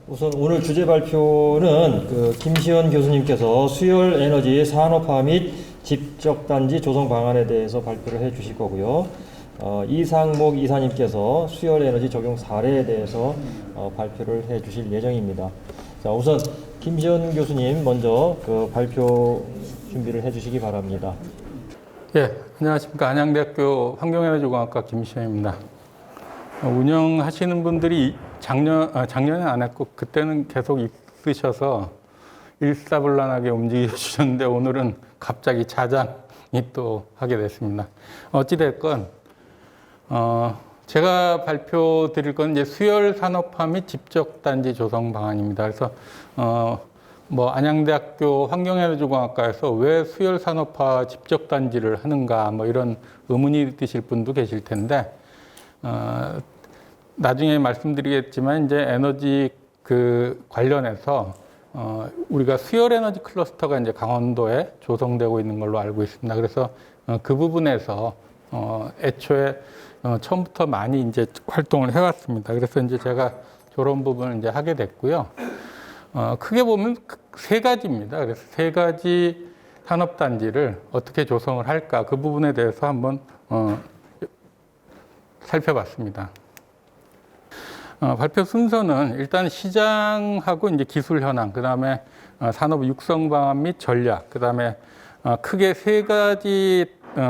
우선 오늘 주제 발표는 김시현 교수님께서 수열 에너지 산업화 및 집적단지 조성 방안에 대해서 발표를 해 주실 거고요. 이상목 이사님께서 수열 에너지 적용 사례에 대해서 발표를 해 주실 예정입니다. 자, 우선 김시현 교수님 먼저 발표 준비를 해 주시기 바랍니다. 예, 안녕하십니까. 안양대학교 환경에너지공학과 김시현입니다. 운영하시는 분들이 작년에 안 했고 그때는 계속 있으셔서 일사불란하게 움직여 주셨는데 오늘은 갑자기 자장이 또 하게 됐습니다. 어찌됐건 제가 발표 드릴 건 이제 수열 산업화 및 집적단지 조성 방안입니다. 그래서 안양대학교 환경에너지공학과에서 왜 수열 산업화 집적단지를 하는가 이런 의문이 드실 분도 계실 텐데 나중에 말씀드리겠지만 이제 에너지 관련해서 우리가 수열 에너지 클러스터가 이제 강원도에 조성되고 있는 걸로 알고 있습니다. 그래서 그 부분에서 애초에 처음부터 많이 이제 활동을 해왔습니다. 그래서 이제 제가 저런 부분을 이제 하게 됐고요. 크게 보면 세 가지입니다. 그래서 세 가지 산업단지를 어떻게 조성을 할까 그 부분에 대해서 한번 살펴봤습니다. 발표 순서는 일단 시장하고 이제 기술 현황, 그 다음에 산업 육성 방안 및 전략, 그 다음에 크게 세 가지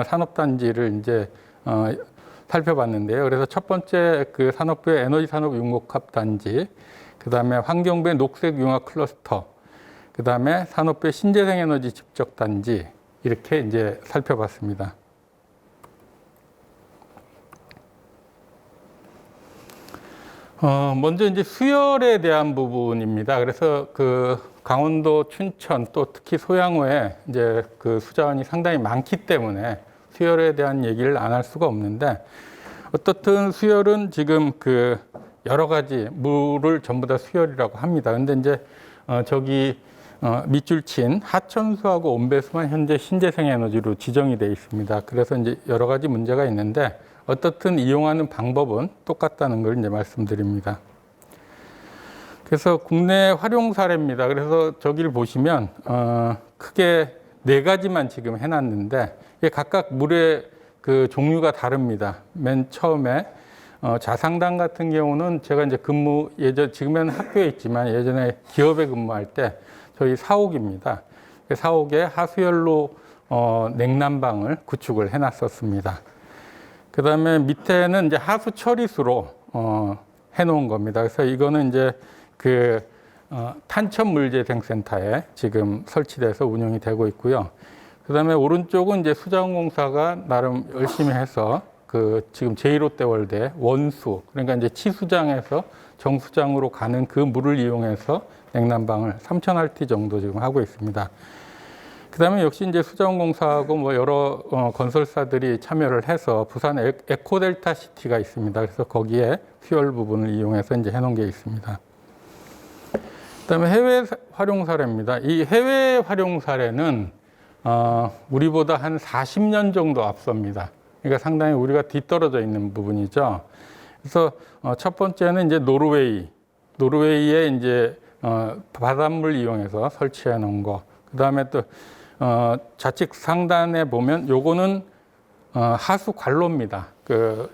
산업단지를 이제 살펴봤는데요. 그래서 첫 번째 산업부의 에너지 산업 융복합 단지, 그 다음에 환경부의 녹색 융합 클러스터, 그 다음에 산업부의 신재생 에너지 집적 단지 이렇게 이제 살펴봤습니다. 먼저 이제 수열에 대한 부분입니다. 그래서 강원도 춘천 또 특히 소양호에 이제 수자원이 상당히 많기 때문에 수열에 대한 얘기를 안 할 수가 없는데 어떻든 수열은 지금 여러 가지 물을 전부 다 수열이라고 합니다. 근데 이제 밑줄 친 하천수하고 온배수만 현재 신재생 에너지로 지정이 되어 있습니다. 그래서 이제 여러 가지 문제가 있는데 어떻든 이용하는 방법은 똑같다는 걸 이제 말씀드립니다. 그래서 국내 활용 사례입니다. 그래서 저기를 보시면 크게 네 가지만 지금 해놨는데 이게 각각 물의 종류가 다릅니다. 맨 처음에 자상당 같은 경우는 제가 이제 지금은 학교에 있지만 예전에 기업에 근무할 때 저희 사옥입니다. 사옥에 하수열로 냉난방을 구축을 해놨었습니다. 그 다음에 밑에는 이제 하수 처리수로 해놓은 겁니다. 그래서 이거는 이제 탄천물재생센터에 지금 설치돼서 운영이 되고 있고요. 그 다음에 오른쪽은 이제 수자원공사가 나름 열심히 해서 지금 제1롯데월드 원수, 그러니까 이제 치수장에서 정수장으로 가는 그 물을 이용해서 냉난방을 3,000RT 정도 지금 하고 있습니다. 그 다음에 역시 이제 수자원공사하고 여러 건설사들이 참여를 해서 부산 에코델타 시티가 있습니다. 그래서 거기에 수열 부분을 이용해서 이제 해놓은 게 있습니다. 그 다음에 해외 활용 사례입니다. 이 해외 활용 사례는 우리보다 한 40년 정도 앞섭니다. 그러니까 상당히 우리가 뒤떨어져 있는 부분이죠. 그래서 첫 번째는 이제 노르웨이에 이제 바닷물 이용해서 설치해 놓은 거. 그 다음에 또 좌측 상단에 보면 요거는 하수 관로입니다.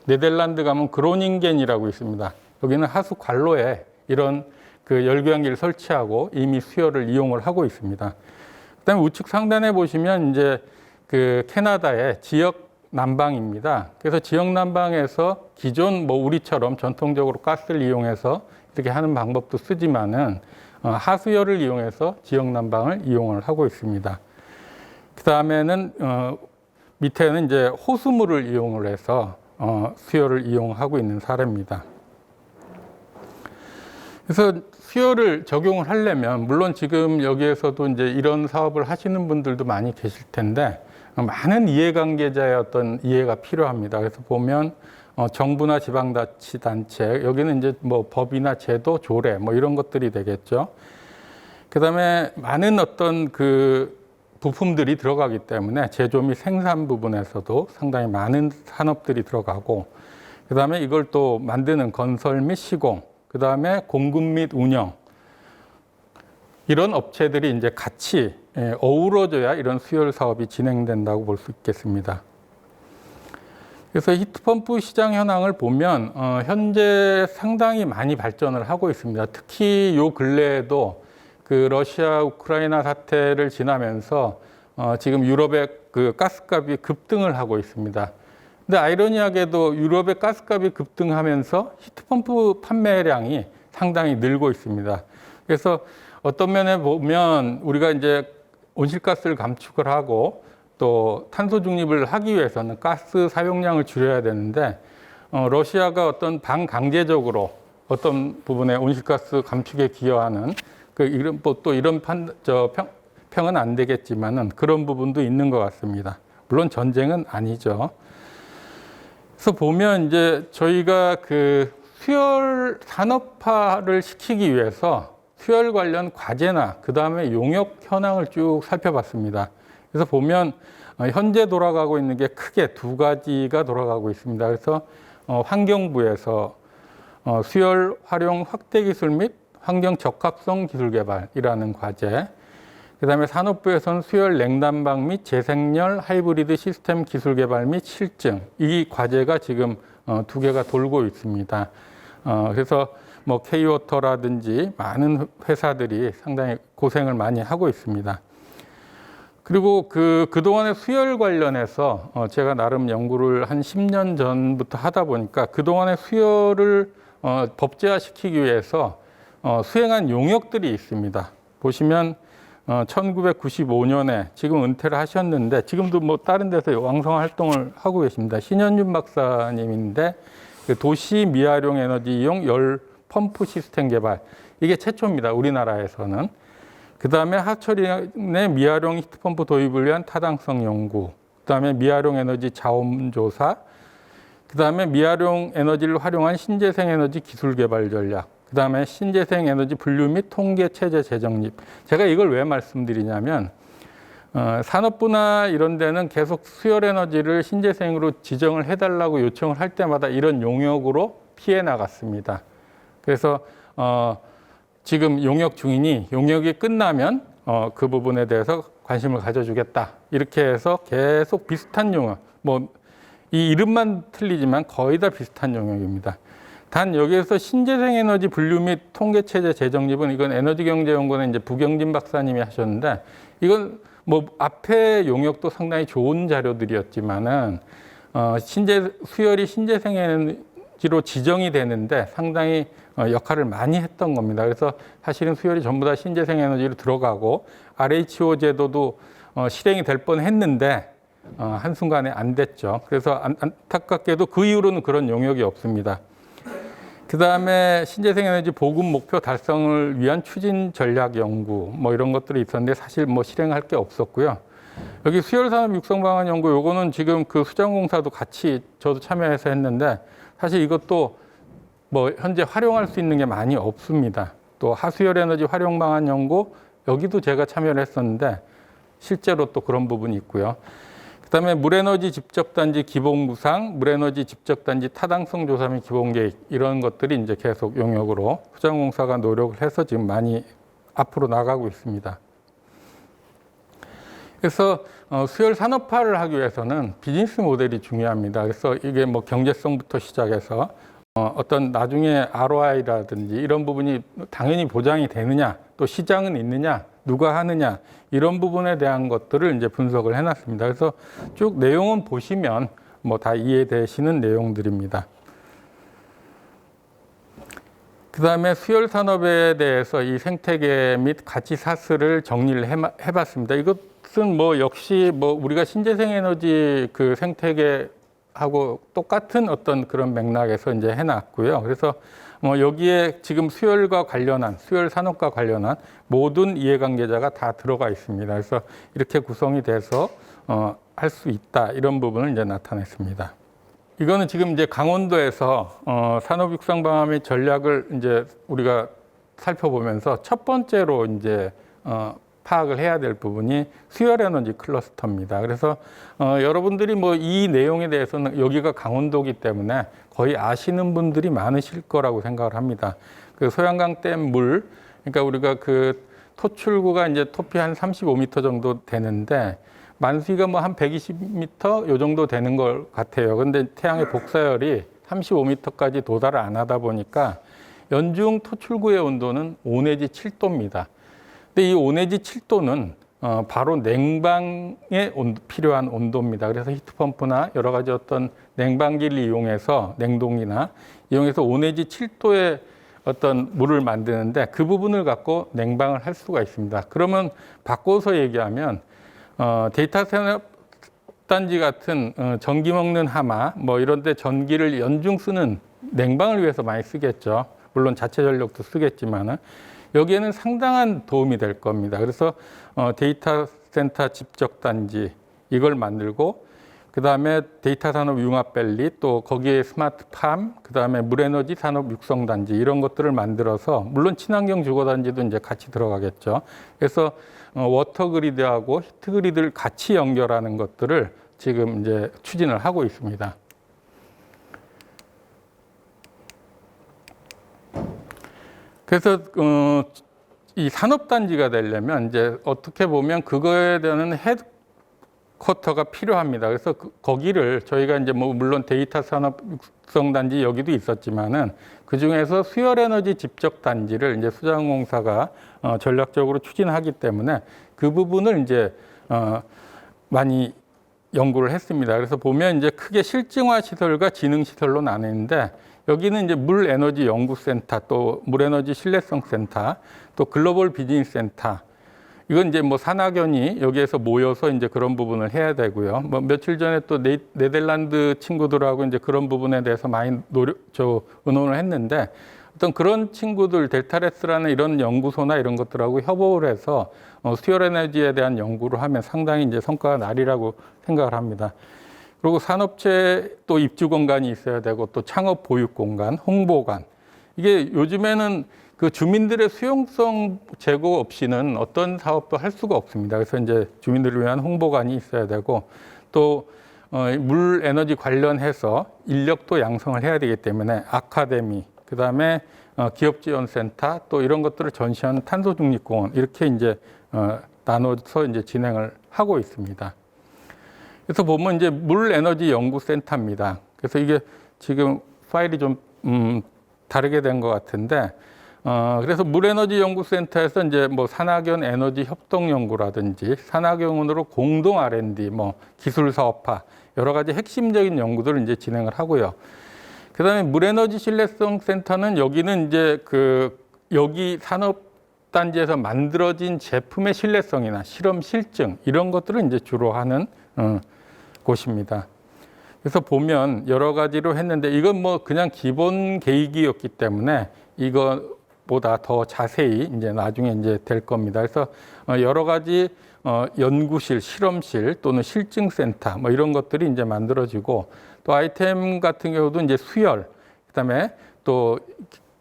네덜란드 가면 그로닝겐이라고 있습니다. 여기는 하수 관로에 이런 열교환기를 설치하고 이미 수열을 이용을 하고 있습니다. 그다음에 우측 상단에 보시면 이제 캐나다의 지역 난방입니다. 그래서 지역 난방에서 기존 우리처럼 전통적으로 가스를 이용해서 이렇게 하는 방법도 쓰지만은 하수열을 이용해서 지역 난방을 이용을 하고 있습니다. 그 다음에는 밑에는 이제 호수물을 이용을 해서 수열을 이용하고 있는 사례입니다. 그래서 수열을 적용을 하려면 물론 지금 여기에서도 이제 이런 사업을 하시는 분들도 많이 계실 텐데 많은 이해관계자의 어떤 이해가 필요합니다. 그래서 보면 정부나 지방자치단체 여기는 이제 법이나 제도, 조례 이런 것들이 되겠죠. 그 다음에 많은 어떤 부품들이 들어가기 때문에 제조 및 생산 부분에서도 상당히 많은 산업들이 들어가고 그 다음에 이걸 또 만드는 건설 및 시공, 그 다음에 공급 및 운영, 이런 업체들이 이제 같이 어우러져야 이런 수혈 사업이 진행된다고 볼 수 있겠습니다. 그래서 히트펌프 시장 현황을 보면 현재 상당히 많이 발전을 하고 있습니다. 특히 요 근래에도 그 러시아 우크라이나 사태를 지나면서 지금 유럽의 그 가스값이 급등을 하고 있습니다. 근데 아이러니하게도 유럽의 가스값이 급등하면서 히트펌프 판매량이 상당히 늘고 있습니다. 그래서 어떤 면에 보면 우리가 이제 온실가스를 감축을 하고 또 탄소 중립을 하기 위해서는 가스 사용량을 줄여야 되는데 러시아가 어떤 반강제적으로 어떤 부분에 온실가스 감축에 기여하는 그 이런 또 이런 평은 안 되겠지만은 그런 부분도 있는 것 같습니다. 물론 전쟁은 아니죠. 그래서 보면 이제 저희가 그 수혈 산업화를 시키기 위해서 수혈 관련 과제나 그 다음에 용역 현황을 쭉 살펴봤습니다. 그래서 보면 현재 돌아가고 있는 게 크게 두 가지가 돌아가고 있습니다. 그래서 환경부에서 수혈 활용 확대 기술 및 환경 적합성 기술 개발이라는 과제, 그 다음에 산업부에서는 수혈 냉난방 및 재생열 하이브리드 시스템 기술 개발 및 실증, 이 과제가 지금 두 개가 돌고 있습니다. 그래서 뭐 K워터라든지 많은 회사들이 상당히 고생을 많이 하고 있습니다. 그리고 그동안의 수혈 관련해서 제가 나름 연구를 한 10년 전부터 하다 보니까 그동안의 수혈을 법제화시키기 위해서 수행한 용역들이 있습니다. 보시면 1995년에 지금 은퇴를 하셨는데 지금도 뭐 다른 데서 왕성 활동을 하고 계십니다. 신현준 박사님인데 도시 미활용 에너지 이용 열 펌프 시스템 개발, 이게 최초입니다. 우리나라에서는. 그 다음에 하철인의 미활용 히트펌프 도입을 위한 타당성 연구, 그 다음에 미활용 에너지 자원 조사, 그 다음에 미활용 에너지를 활용한 신재생 에너지 기술 개발 전략, 그 다음에 신재생 에너지 분류 및 통계 체제 재정립. 제가 이걸 왜 말씀드리냐면 산업부나 이런 데는 계속 수열 에너지를 신재생으로 지정을 해달라고 요청을 할 때마다 이런 용역으로 피해 나갔습니다. 그래서 지금 용역 중이니 용역이 끝나면 그 부분에 대해서 관심을 가져주겠다. 이렇게 해서 계속 비슷한 용역, 뭐 이 이름만 틀리지만 거의 다 비슷한 용역입니다. 단 여기에서 신재생 에너지 분류 및 통계 체제 재정립은 이건 에너지경제연구원의 이제 부경진 박사님이 하셨는데 이건 뭐 앞에 용역도 상당히 좋은 자료들이었지만은 수열이 신재생 에너지로 지정이 되는데 상당히 역할을 많이 했던 겁니다. 그래서 사실은 수열이 전부 다 신재생 에너지로 들어가고 RHO 제도도 실행이 될 뻔했는데 한순간에 안 됐죠. 그래서 안타깝게도 그 이후로는 그런 용역이 없습니다. 그 다음에 신재생 에너지 보급 목표 달성을 위한 추진 전략 연구 뭐 이런 것들이 있었는데 사실 뭐 실행할 게 없었고요. 여기 수열산업 육성 방안 연구 요거는 지금 그 수자원공사도 같이 저도 참여해서 했는데 사실 이것도 뭐 현재 활용할 수 있는 게 많이 없습니다. 또 하수열 에너지 활용 방안 연구 여기도 제가 참여를 했었는데 실제로 또 그런 부분이 있고요. 그다음에 물에너지 집적단지 기본구상, 물에너지 집적단지 타당성 조사 및 기본계획 이런 것들이 이제 계속 용역으로 수자원공사가 노력을 해서 지금 많이 앞으로 나가고 있습니다. 그래서 수열 산업화를 하기 위해서는 비즈니스 모델이 중요합니다. 그래서 이게 뭐 경제성부터 시작해서 어떤 나중에 ROI라든지 이런 부분이 당연히 보장이 되느냐, 또 시장은 있느냐, 누가 하느냐 이런 부분에 대한 것들을 이제 분석을 해놨습니다. 그래서 쭉 내용은 보시면 뭐 다 이해되시는 내용들입니다. 그 다음에 수열 산업에 대해서 이 생태계 및 가치 사슬을 정리를 해봤습니다. 이것은 뭐 역시 뭐 우리가 신재생 에너지 그 생태계하고 똑같은 어떤 그런 맥락에서 이제 해놨고요. 그래서 뭐 여기에 지금 수열과 관련한, 수열 산업과 관련한 모든 이해관계자가 다 들어가 있습니다. 그래서 이렇게 구성이 돼서 할 수 있다 이런 부분을 이제 나타냈습니다. 이거는 지금 이제 강원도에서 산업 육성 방안 및 전략을 이제 우리가 살펴보면서 첫 번째로 이제 파악을 해야 될 부분이 수열 에너지 클러스터입니다. 그래서 여러분들이 뭐 이 내용에 대해서는 여기가 강원도이기 때문에 거의 아시는 분들이 많으실 거라고 생각을 합니다. 그 소양강 댐 물, 그러니까 우리가 그 토출구가 이제 토피 한 35m 정도 되는데 만수위가 뭐 한 120m 요 정도 되는 것 같아요. 근데 태양의 복사열이 35m까지 도달을 안 하다 보니까 연중 토출구의 온도는 5 내지 7도입니다. 근데 이 5 내지 7도는 바로 냉방에 필요한 온도입니다. 그래서 히트펌프나 여러 가지 어떤 냉방기를 이용해서 냉동이나 이용해서 5 내지 7도의 어떤 물을 만드는데 그 부분을 갖고 냉방을 할 수가 있습니다. 그러면 바꿔서 얘기하면 데이터 센터 단지 같은 전기 먹는 하마 뭐 이런 데 전기를 연중 쓰는 냉방을 위해서 많이 쓰겠죠. 물론 자체 전력도 쓰겠지만은 여기에는 상당한 도움이 될 겁니다. 그래서 데이터 센터 집적 단지 이걸 만들고 그다음에 데이터 산업 융합밸리 또 거기에 스마트팜 그다음에 물에너지 산업 육성 단지 이런 것들을 만들어서 물론 친환경 주거 단지도 이제 같이 들어가겠죠. 그래서 워터 그리드하고 히트 그리드를 같이 연결하는 것들을 지금 이제 추진을 하고 있습니다. 그래서 이 산업단지가 되려면 이제 어떻게 보면 그거에 대한 헤드쿼터가 필요합니다. 그래서 거기를 저희가 이제 뭐 물론 데이터 산업 육성 단지 여기도 있었지만은 그 중에서 수열 에너지 집적 단지를 이제 수자원공사가 전략적으로 추진하기 때문에 그 부분을 이제 많이 연구를 했습니다. 그래서 보면 이제 크게 실증화 시설과 지능 시설로 나뉘는데 여기는 이제 물 에너지 연구센터, 또 물 에너지 신뢰성 센터, 또 글로벌 비즈니스 센터. 이건 이제 뭐 산학연이 여기에서 모여서 이제 그런 부분을 해야 되고요. 뭐 며칠 전에 또 네덜란드 친구들하고 이제 그런 부분에 대해서 많이 의논을 했는데 어떤 그런 친구들 델타레스라는 이런 연구소나 이런 것들하고 협업을 해서 수열 에너지에 대한 연구를 하면 상당히 이제 성과가 나리라고 생각을 합니다. 그리고 산업체 또 입주 공간이 있어야 되고 또 창업 보육 공간, 홍보관. 이게 요즘에는 그 주민들의 수용성 제고 없이는 어떤 사업도 할 수가 없습니다. 그래서 이제 주민들을 위한 홍보관이 있어야 되고 또 물 에너지 관련해서 인력도 양성을 해야 되기 때문에 아카데미, 그다음에 기업 지원 센터 또 이런 것들을 전시하는 탄소 중립 공원 이렇게 이제 나눠서 이제 진행을 하고 있습니다. 그래서 보면 이제 물 에너지 연구 센터입니다. 그래서 이게 지금 파일이 좀 다르게 된 것 같은데 그래서 물에너지 연구센터에서 이제 뭐 산학연 에너지 협동 연구라든지 산학연으로 공동 R&D, 뭐 기술 사업화 여러 가지 핵심적인 연구들을 이제 진행을 하고요. 그다음에 물에너지 신뢰성 센터는 여기는 이제 여기 산업 단지에서 만들어진 제품의 신뢰성이나 실험 실증 이런 것들을 이제 주로 하는 곳입니다. 그래서 보면 여러 가지로 했는데 이건 뭐 그냥 기본 계획이었기 때문에 이거보다 더 자세히 이제 나중에 이제 될 겁니다. 그래서 여러 가지 연구실, 실험실 또는 실증센터 뭐 이런 것들이 이제 만들어지고 또 아이템 같은 경우도 이제 수열, 그다음에 또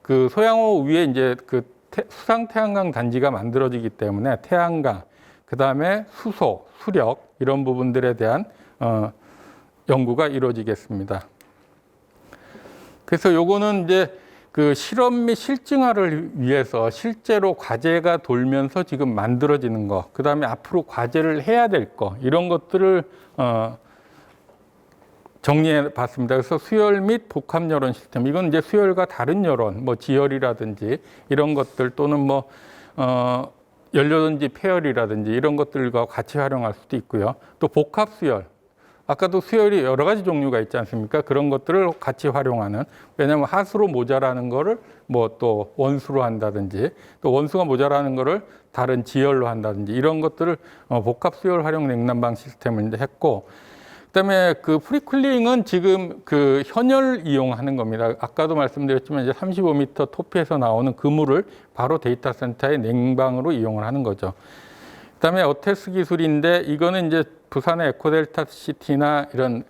그 소양호 위에 이제 그 수상 태양광 단지가 만들어지기 때문에 태양광, 그다음에 수소, 수력 이런 부분들에 대한 연구가 이루어지겠습니다. 그래서 요거는 이제 그 실험 및 실증화를 위해서 실제로 과제가 돌면서 지금 만들어지는 거, 그 다음에 앞으로 과제를 해야 될 거, 이런 것들을 정리해 봤습니다. 그래서 수열 및 복합 여론 시스템, 이건 이제 수열과 다른 여론, 뭐 지열이라든지 이런 것들 또는 뭐 연료전지 폐열이라든지 이런 것들과 같이 활용할 수도 있고요. 또 복합 수열, 아까도 수열이 여러 가지 종류가 있지 않습니까? 그런 것들을 같이 활용하는, 왜냐하면 하수로 모자라는 거를 뭐 또 원수로 한다든지 또 원수가 모자라는 거를 다른 지열로 한다든지 이런 것들을 복합 수열 활용 냉난방 시스템을 이제 했고, 그다음에 그 프리쿨링은 지금 그 현열 이용하는 겁니다. 아까도 말씀드렸지만 이제 35m 토피에서 나오는 그 물을 바로 데이터 센터의 냉방으로 이용을 하는 거죠. 그다음에 어테스 기술인데 이거는 이제 부산의 에코델타 시티나 이런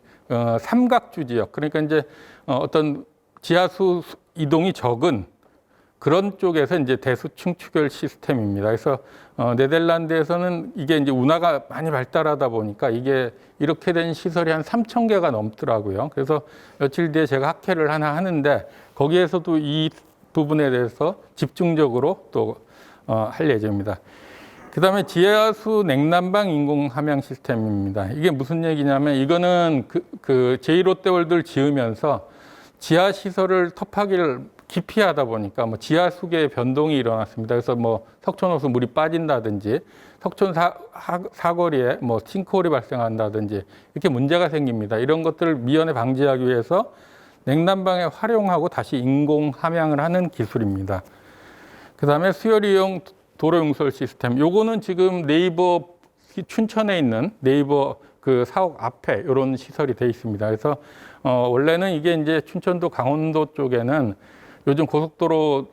삼각주 지역, 그러니까 이제 어떤 지하수 이동이 적은 그런 쪽에서 이제 대수 충축열 시스템입니다. 그래서 네덜란드에서는 이게 이제 운하가 많이 발달하다 보니까 이게 이렇게 된 시설이 한 3,000개가 넘더라고요. 그래서 며칠 뒤에 제가 학회를 하나 하는데 거기에서도 이 부분에 대해서 집중적으로 또 할 예정입니다. 그 다음에 지하수 냉난방 인공 함양 시스템입니다. 이게 무슨 얘기냐면 이거는 그 제1롯데월드를 지으면서 지하 시설을 터파기를 깊이 하다 보니까 뭐 지하 수계의 변동이 일어났습니다. 그래서 뭐 석촌호수 물이 빠진다든지 석촌 사거리에 뭐 싱크홀이 발생한다든지 이렇게 문제가 생깁니다. 이런 것들을 미연에 방지하기 위해서 냉난방에 활용하고 다시 인공 함양을 하는 기술입니다. 그 다음에 수열 이용 도로 용설 시스템. 요거는 지금 네이버 춘천에 있는 네이버 그 사옥 앞에 이런 시설이 돼 있습니다. 그래서 원래는 이게 이제 춘천도 강원도 쪽에는 요즘 고속도로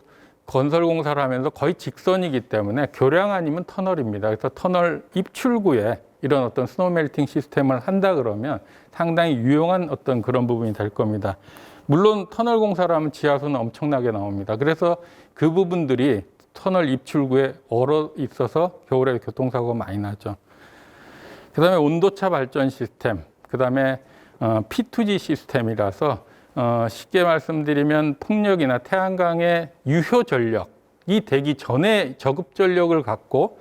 건설 공사를 하면서 거의 직선이기 때문에 교량 아니면 터널입니다. 그래서 터널 입출구에 이런 어떤 스노우 멜팅 시스템을 한다 그러면 상당히 유용한 어떤 그런 부분이 될 겁니다. 물론 터널 공사를 하면 지하수는 엄청나게 나옵니다. 그래서 그 부분들이 터널 입출구에 얼어 있어서 겨울에 교통사고가 많이 나죠. 그 다음에 온도차 발전 시스템, 그 다음에 P2G 시스템이라서 쉽게 말씀드리면 풍력이나 태양광의 유효 전력이 되기 전에 저급 전력을 갖고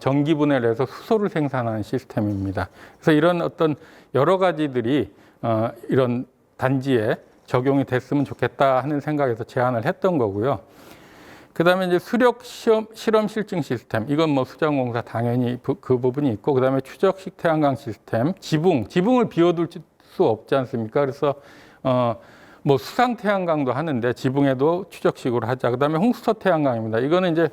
전기분해를 해서 수소를 생산하는 시스템입니다. 그래서 이런 어떤 여러 가지들이 이런 단지에 적용이 됐으면 좋겠다 하는 생각에서 제안을 했던 거고요. 그 다음에 이제 수력 실험 실증 시스템. 이건 뭐 수자공사 당연히 그 부분이 있고, 그 다음에 추적식 태양광 시스템, 지붕을 비워둘 수 없지 않습니까? 그래서, 뭐 수상 태양광도 하는데 지붕에도 추적식으로 하자. 그 다음에 홍수터 태양광입니다. 이거는 이제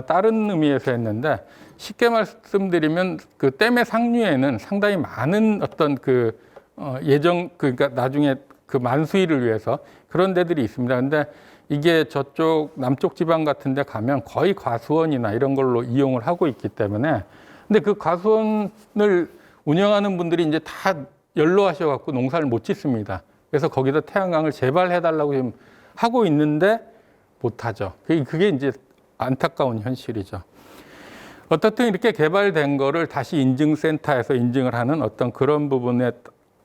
다른 의미에서 했는데, 쉽게 말씀드리면 그 댐의 상류에는 상당히 많은 어떤 그러니까 나중에 그 만수위를 위해서 그런 데들이 있습니다. 근데 이게 저쪽 남쪽 지방 같은 데 가면 거의 과수원이나 이런 걸로 이용을 하고 있기 때문에, 근데 그 과수원을 운영하는 분들이 이제 다 연로하셔갖고 농사를 못 짓습니다. 그래서 거기다 태양광을 재발해달라고 지금 하고 있는데 못하죠. 그게 이제 안타까운 현실이죠. 어떻든 이렇게 개발된 거를 다시 인증센터에서 인증을 하는 어떤 그런 부분에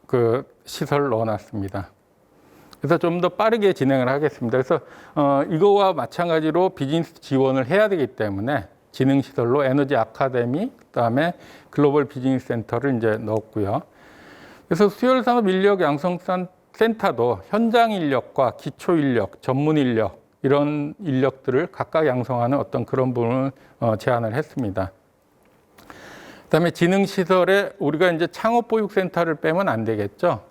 그 시설을 넣어놨습니다. 그래서 좀 더 빠르게 진행을 하겠습니다. 그래서 이거와 마찬가지로 비즈니스 지원을 해야 되기 때문에 지능시설로 에너지 아카데미, 그다음에 글로벌 비즈니스 센터를 이제 넣었고요. 그래서 수열산업 인력 양성 센터도 현장 인력과 기초 인력, 전문 인력 이런 인력들을 각각 양성하는 어떤 그런 부분을 제안을 했습니다. 그다음에 지능시설에 우리가 이제 창업보육센터를 빼면 안 되겠죠.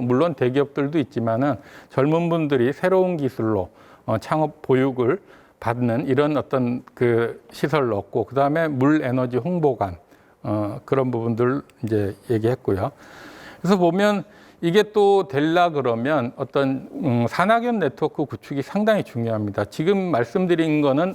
물론 대기업들도 있지만은 젊은 분들이 새로운 기술로 창업보육을 받는 이런 어떤 그 시설을 넣었고, 그다음에 물에너지 홍보관 그런 부분들 이제 얘기했고요. 그래서 보면 이게 또 될라 그러면 어떤 산학연 네트워크 구축이 상당히 중요합니다. 지금 말씀드린 거는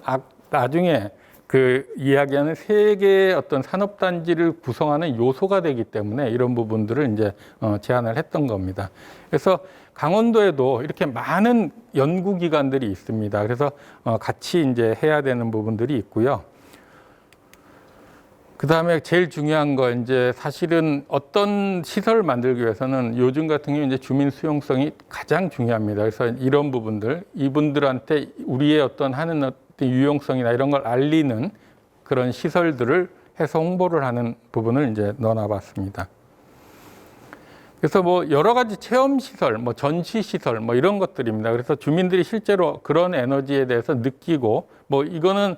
나중에 그 이야기하는 세 개의 어떤 산업단지를 구성하는 요소가 되기 때문에 이런 부분들을 이제 제안을 했던 겁니다. 그래서 강원도에도 이렇게 많은 연구기관들이 있습니다. 그래서 같이 이제 해야 되는 부분들이 있고요. 그 다음에 제일 중요한 거 이제 사실은 어떤 시설을 만들기 위해서는 요즘 같은 경우 이제 주민 수용성이 가장 중요합니다. 그래서 이런 부분들, 이분들한테 우리의 어떤 하는 유용성이나 이런 걸 알리는 그런 시설들을 해서 홍보를 하는 부분을 이제 넣어놔봤습니다. 그래서 뭐 여러 가지 체험 시설, 뭐 전시 시설, 뭐 이런 것들입니다. 그래서 주민들이 실제로 그런 에너지에 대해서 느끼고, 뭐 이거는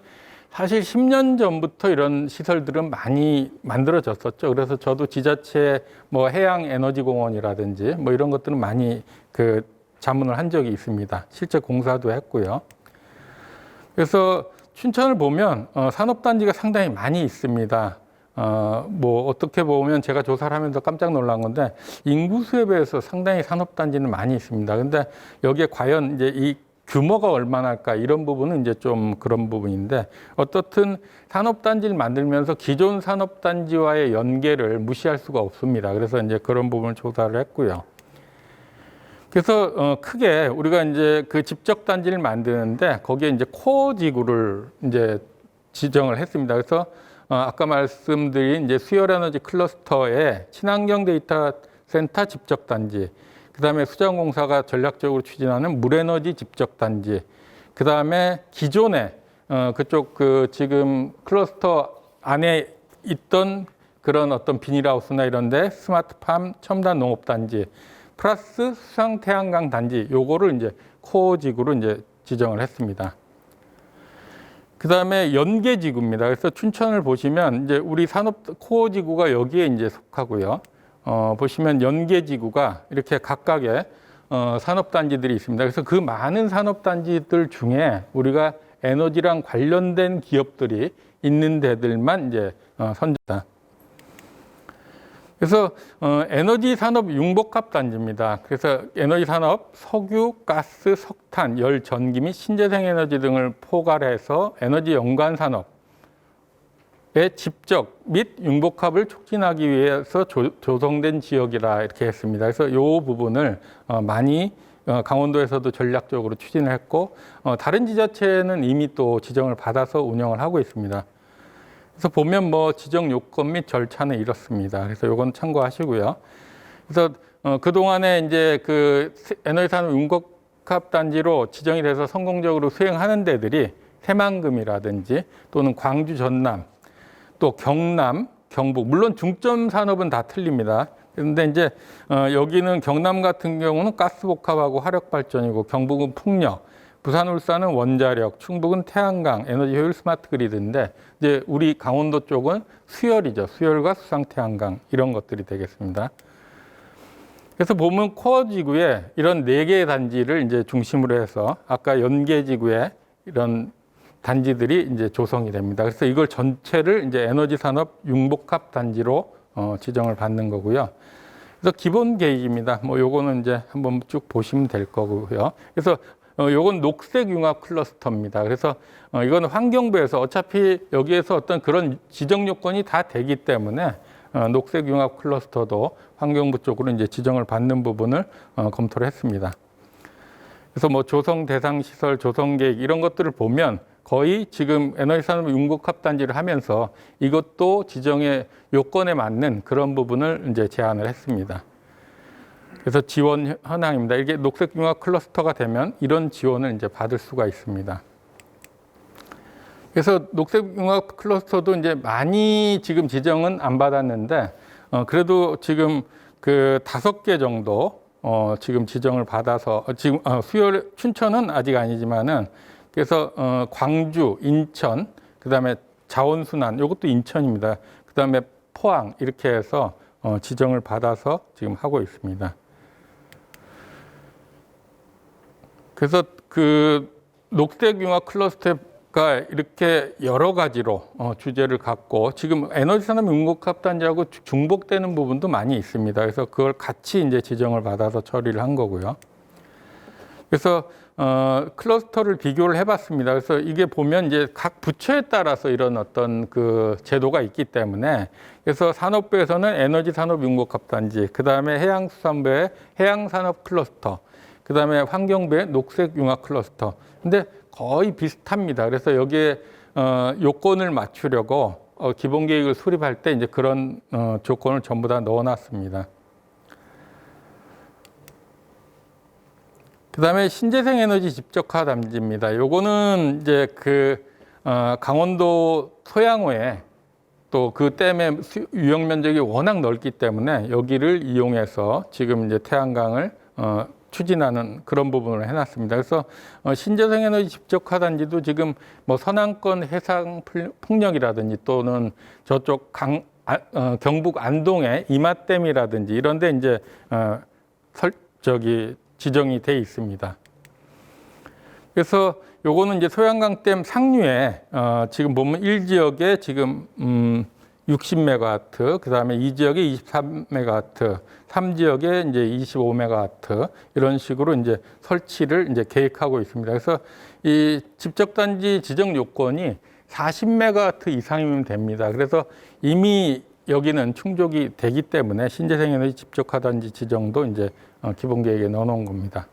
사실 10년 전부터 이런 시설들은 많이 만들어졌었죠. 그래서 저도 지자체 뭐 해양에너지공원이라든지 뭐 이런 것들은 많이 그 자문을 한 적이 있습니다. 실제 공사도 했고요. 그래서 춘천을 보면 산업단지가 상당히 많이 있습니다. 뭐 어떻게 보면 제가 조사를 하면서 깜짝 놀란 건데 인구수에 비해서 상당히 산업단지는 많이 있습니다. 근데 여기에 과연 이제 이 규모가 얼마나 할까 이런 부분은 이제 좀 그런 부분인데, 어떻든 산업단지를 만들면서 기존 산업단지와의 연계를 무시할 수가 없습니다. 그래서 이제 그런 부분을 조사를 했고요. 그래서 크게 우리가 이제 그 집적 단지를 만드는데 거기에 이제 코어 지구를 이제 지정을 했습니다. 그래서 아까 말씀드린 이제 수열 에너지 클러스터의 친환경 데이터 센터 집적 단지, 그다음에 수자원공사가 전략적으로 추진하는 물에너지 집적 단지, 그다음에 기존에 그쪽 그 지금 클러스터 안에 있던 그런 어떤 비닐하우스나 이런데 스마트팜 첨단 농업단지 플러스 수상 태양광 단지 요거를 이제 코어 지구로 이제 지정을 했습니다. 그 다음에 연계지구입니다. 그래서 춘천을 보시면 이제 우리 산업 코어 지구가 여기에 이제 속하고요. 보시면 연계지구가 이렇게 각각의 산업단지들이 있습니다. 그래서 그 많은 산업단지들 중에 우리가 에너지랑 관련된 기업들이 있는 데들만 이제 선정다. 그래서 에너지 산업 융복합 단지입니다. 그래서 에너지 산업, 석유, 가스, 석탄, 열, 전기 및 신재생 에너지 등을 포괄해서 에너지 연관 산업의 집적 및 융복합을 촉진하기 위해서 조성된 지역이라 이렇게 했습니다. 그래서 이 부분을 많이 강원도에서도 전략적으로 추진을 했고 다른 지자체는 이미 또 지정을 받아서 운영을 하고 있습니다. 그래서 보면 뭐 지정 요건 및 절차는 이렇습니다. 그래서 요건 참고하시고요. 그래서 그동안에 이제 그 에너지 산업 융복합 단지로 지정이 돼서 성공적으로 수행하는 데들이 새만금이라든지 또는 광주, 전남, 또 경남, 경북, 물론 중점 산업은 다 틀립니다. 그런데 이제 여기는 경남 같은 경우는 가스복합하고 화력발전이고 경북은 풍력, 부산, 울산은 원자력, 충북은 태양광, 에너지 효율 스마트 그리드인데 이제 우리 강원도 쪽은 수열이죠. 수열과 수상 태양광 이런 것들이 되겠습니다. 그래서 보면 코어 지구에 이런 4개의 단지를 이제 중심으로 해서 아까 연계 지구에 이런 단지들이 이제 조성이 됩니다. 그래서 이걸 전체를 이제 에너지 산업 융복합 단지로 지정을 받는 거고요. 그래서 기본 계획입니다. 뭐 요거는 이제 한번 쭉 보시면 될 거고요. 그래서 요건 녹색 융합 클러스터입니다. 그래서 이건 환경부에서 어차피 여기에서 어떤 그런 지정 요건이 다 되기 때문에 녹색 융합 클러스터도 환경부 쪽으로 이제 지정을 받는 부분을 검토를 했습니다. 그래서 뭐 조성 대상 시설, 조성 계획 이런 것들을 보면 거의 지금 에너지 산업 융복합 단지를 하면서 이것도 지정의 요건에 맞는 그런 부분을 이제 제안을 했습니다. 그래서 지원 현황입니다. 이게 녹색 융합 클러스터가 되면 이런 지원을 이제 받을 수가 있습니다. 그래서 녹색 융합 클러스터도 이제 많이 지금 지정은 안 받았는데 그래도 지금 그 5개 정도 지금 지정을 받아서 지금 수열 춘천은 아직 아니지만은 그래서 광주, 인천, 그다음에 자원순환 이것도 인천입니다. 그다음에 포항 이렇게 해서 지정을 받아서 지금 하고 있습니다. 그래서 그 녹색 융합 클러스터가 이렇게 여러 가지로 주제를 갖고 지금 에너지 산업 융복합 단지하고 중복되는 부분도 많이 있습니다. 그래서 그걸 같이 이제 지정을 받아서 처리를 한 거고요. 그래서 클러스터를 비교를 해봤습니다. 그래서 이게 보면 이제 각 부처에 따라서 이런 어떤 그 제도가 있기 때문에 그래서 산업부에서는 에너지 산업 융복합 단지, 그 다음에 해양수산부의 해양산업 클러스터, 그 다음에 환경부의 녹색 융합 클러스터. 근데 거의 비슷합니다. 그래서 여기에 요건을 맞추려고 기본 계획을 수립할 때 이제 그런 조건을 전부 다 넣어놨습니다. 그 다음에 신재생 에너지 집적화 단지입니다. 요거는 이제 그 강원도 소양호에 또 그 댐의 유역 면적이 워낙 넓기 때문에 여기를 이용해서 지금 이제 태양광을 추진하는 그런 부분을 해놨습니다. 그래서 신재생 에너지 집적화 단지도 지금 뭐 서남권 해상 풍력이라든지 또는 저쪽 경북 안동의 이맛댐이라든지 이런데 이제 지정이 돼 있습니다. 그래서 요거는 이제 소양강댐 상류에 지금 보면 1지역에 지금 60메가와트, 그 다음에 2지역에 23메가와트, 3지역에 이제 25메가와트 이런 식으로 이제 설치를 이제 계획하고 있습니다. 그래서 이 집적단지 지정 요건이 40메가와트 이상이면 됩니다. 그래서 이미 여기는 충족이 되기 때문에 신재생 에너지 집적화 단지 지정도 이제 기본 계획에 넣어놓은 겁니다.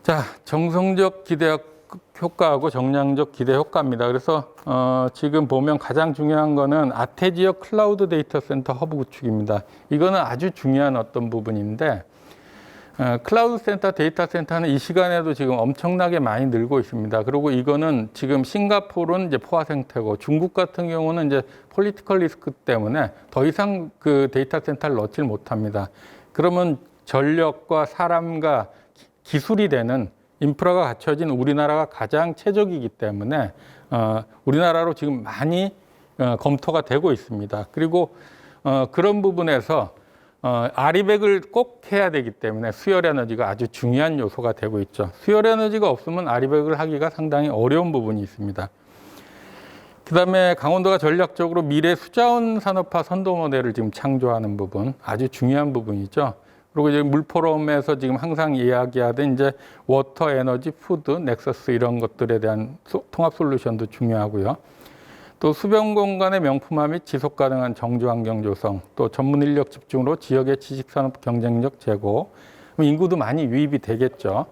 자, 정성적 기대 효과하고 정량적 기대 효과입니다. 그래서 지금 보면 가장 중요한 거는 아태 지역 클라우드 데이터 센터 허브 구축입니다. 이거는 아주 중요한 어떤 부분인데 클라우드 센터, 데이터 센터는 이 시간에도 지금 엄청나게 많이 늘고 있습니다. 그리고 이거는 지금 싱가포르는 이제 포화 상태고 중국 같은 경우는 이제 폴리티컬 리스크 때문에 더 이상 그 데이터 센터를 넣지 못합니다. 그러면 전력과 사람과 기술이 되는 인프라가 갖춰진 우리나라가 가장 최적이기 때문에 우리나라로 지금 많이 검토가 되고 있습니다. 그리고 그런 부분에서 아리백을 꼭 해야 되기 때문에 수열 에너지가 아주 중요한 요소가 되고 있죠. 수열 에너지가 없으면 아리백을 하기가 상당히 어려운 부분이 있습니다. 그 다음에 강원도가 전략적으로 미래 수자원 산업화 선도 모델을 지금 창조하는 부분, 아주 중요한 부분이죠. 그리고 이제 물포럼에서 지금 항상 이야기하던 이제 워터, 에너지, 푸드, 넥서스 이런 것들에 대한 통합 솔루션도 중요하고요. 또 수변 공간의 명품화 및 지속 가능한 정주 환경 조성, 또 전문 인력 집중으로 지역의 지식 산업 경쟁력 제고, 인구도 많이 유입이 되겠죠.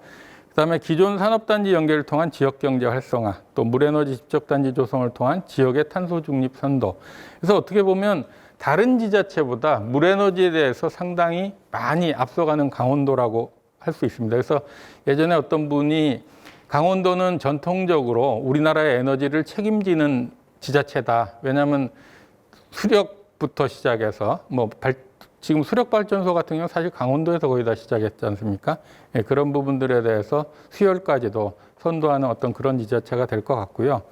그다음에 기존 산업단지 연계를 통한 지역 경제 활성화, 또 물에너지 집적단지 조성을 통한 지역의 탄소 중립 선도. 그래서 어떻게 보면 다른 지자체보다 물에너지에 대해서 상당히 많이 앞서가는 강원도라고 할 수 있습니다. 그래서 예전에 어떤 분이 강원도는 전통적으로 우리나라의 에너지를 책임지는 지자체다. 왜냐하면 수력부터 시작해서 지금 수력발전소 같은 경우 사실 강원도에서 거의 다 시작했지 않습니까? 예, 그런 부분들에 대해서 수열까지도 선도하는 어떤 그런 지자체가 될 것 같고요.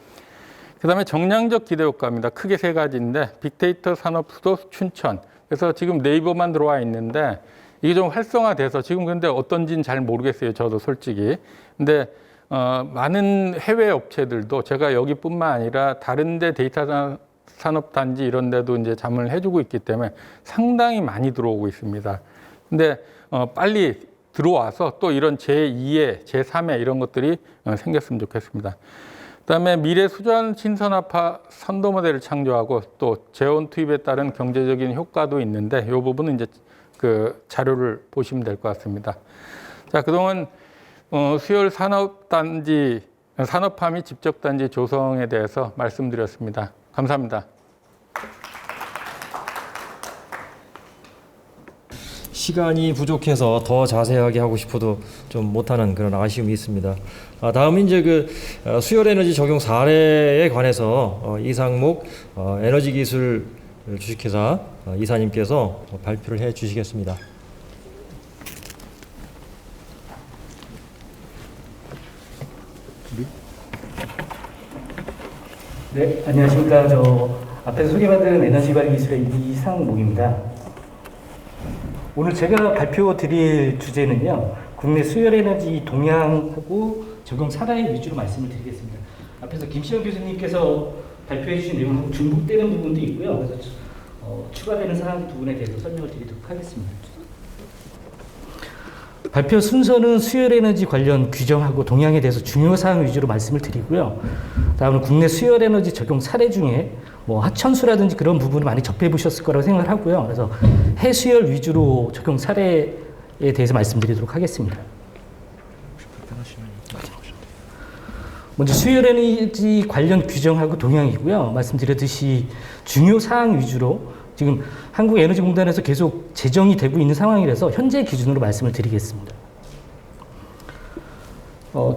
그다음에 정량적 기대 효과입니다. 크게 세 가지인데 빅데이터 산업 수도 춘천. 그래서 지금 네이버만 들어와 있는데 이게 좀 활성화돼서 지금 근데 어떤지는 잘 모르겠어요. 저도 솔직히. 근데 많은 해외 업체들도 제가 여기뿐만 아니라 다른데 데이터 산업단지 이런 데도 이제 잠을 해주고 있기 때문에 상당히 많이 들어오고 있습니다. 근데 빨리 들어와서 또 이런 제2의, 제3의 이런 것들이 생겼으면 좋겠습니다. 그다음에 미래 수자원 신선화파 선도 모델을 창조하고 또 재원 투입에 따른 경제적인 효과도 있는데 이 부분은 이제 그 자료를 보시면 될 것 같습니다. 자, 그동안 수열 산업단지, 산업화 및 집적단지 조성에 대해서 말씀드렸습니다. 감사합니다. 시간이 부족해서 더 자세하게 하고 싶어도 좀 못하는 그런 아쉬움이 있습니다. 다음은 이제 그 수열 에너지 적용 사례에 관해서 이상목 에너지 기술 주식회사 이사님께서 발표를 해 주시겠습니다. 네, 안녕하십니까. 저 앞에서 소개받은 에너지 관리 기술의 이상목입니다. 오늘 제가 발표 드릴 주제는요, 국내 수열 에너지 동향하고 적용 사례 위주로 말씀을 드리겠습니다. 앞에서 김시영 교수님께서 발표해 주신 내용하고 중복되는 부분도 있고요. 그래서 추가되는 사항 부분에 대해서 설명을 드리도록 하겠습니다. 발표 순서는 수열 에너지 관련 규정하고 동향에 대해서 중요 사항 위주로 말씀을 드리고요. 다음은 국내 수열 에너지 적용 사례 중에 하천수라든지 그런 부분을 많이 접해 보셨을 거라고 생각을 하고요. 그래서 해수열 위주로 적용 사례에 대해서 말씀드리도록 하겠습니다. 먼저 수열 에너지 관련 규정하고 동향이고요. 말씀드렸듯이 중요 사항 위주로 지금 한국에너지공단에서 계속 제정이 되고 있는 상황이라서 현재 기준으로 말씀을 드리겠습니다.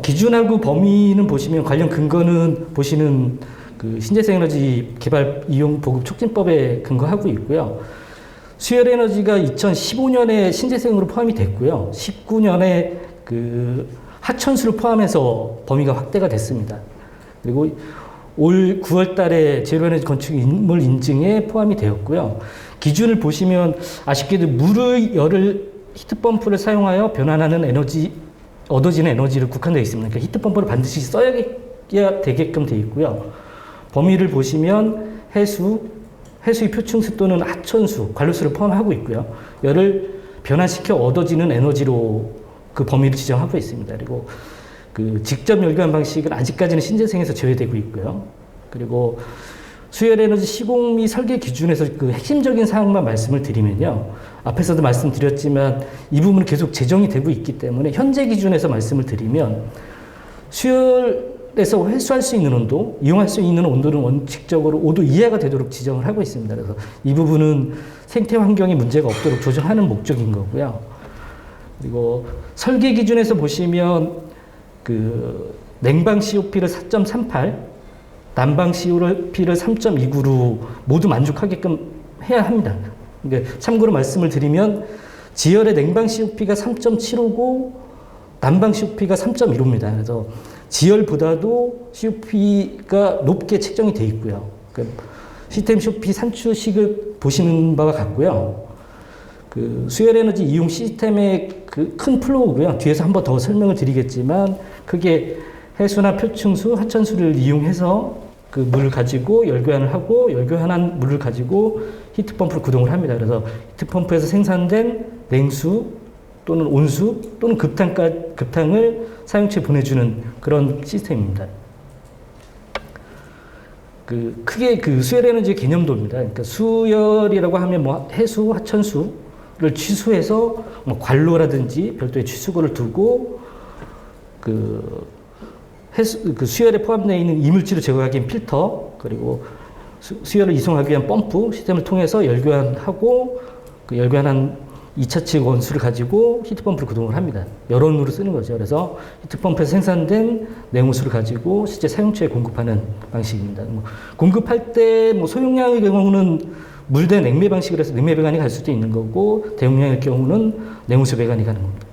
기준하고 범위는 보시면 관련 근거는 보시는 그 신재생 에너지 개발 이용 보급 촉진법에 근거하고 있고요. 수열 에너지가 2015년에 신재생으로 포함이 됐고요. 19년에 그 하천수를 포함해서 범위가 확대가 됐습니다. 그리고 올 9월 달에 제로에너지 건축 인물 인증에 포함이 되었고요. 기준을 보시면 아쉽게도 물의 열을 히트펌프를 사용하여 변환하는 에너지, 얻어지는 에너지를 국한되어 있습니다. 그러니까 히트펌프를 반드시 써야 되게끔 되어 있고요. 범위를 보시면 해수의 표층수 또는 하천수, 관료수를 포함하고 있고요. 열을 변화시켜 얻어지는 에너지로 그 범위를 지정하고 있습니다. 그리고 그 직접 열교환 방식은 아직까지는 신재생에서 제외되고 있고요. 그리고 수열 에너지 시공 및 설계 기준에서 그 핵심적인 사항만 말씀을 드리면요. 앞에서도 말씀드렸지만 이 부분은 계속 제정이 되고 있기 때문에 현재 기준에서 말씀을 드리면 수열에서 회수할 수 있는 온도, 이용할 수 있는 온도는 원칙적으로 5도 이하가 되도록 지정을 하고 있습니다. 그래서 이 부분은 생태 환경에 문제가 없도록 조정하는 목적인 거고요. 그리고 설계 기준에서 보시면 그 냉방 COP를 4.38, 난방 COP를 3.29로 모두 만족하게끔 해야 합니다. 그러니까 참고로 말씀을 드리면 지열의 냉방 COP가 3.75고 난방 COP가 3.15입니다. 그래서 지열보다도 COP가 높게 책정이 돼 있고요. 그러니까 시스템 COP 산출식을 보시는 바와 같고요. 그 수열 에너지 이용 시스템의 그 큰 플로우고요. 뒤에서 한 번 더 설명을 드리겠지만 그게 해수나 표층수, 하천수를 이용해서 그 물을 가지고 열교환을 하고 열교환한 물을 가지고 히트펌프를 구동을 합니다. 그래서 히트펌프에서 생산된 냉수 또는 온수 또는 급탕을 사용처에 보내주는 그런 시스템입니다. 그 크게 그 수열 에너지 개념도입니다. 그러니까 수열이라고 하면 뭐 해수, 하천수를 취수해서 뭐 관로라든지 별도의 취수구를 두고 그 수열에 포함되어 있는 이물질을 제거하기 위한 필터, 그리고 수열을 이송하기 위한 펌프 시스템을 통해서 열교환하고 그 열교환한 2차 측 원수를 가지고 히트펌프를 구동을 합니다. 여론으로 쓰는 거죠. 그래서 히트펌프에서 생산된 냉온수를 가지고 실제 사용처에 공급하는 방식입니다. 뭐 공급할 때 뭐 소용량의 경우는 물 대 냉매 방식으로 해서 냉매 배관이 갈 수도 있는 거고 대용량의 경우는 냉온수 배관이 가는 겁니다.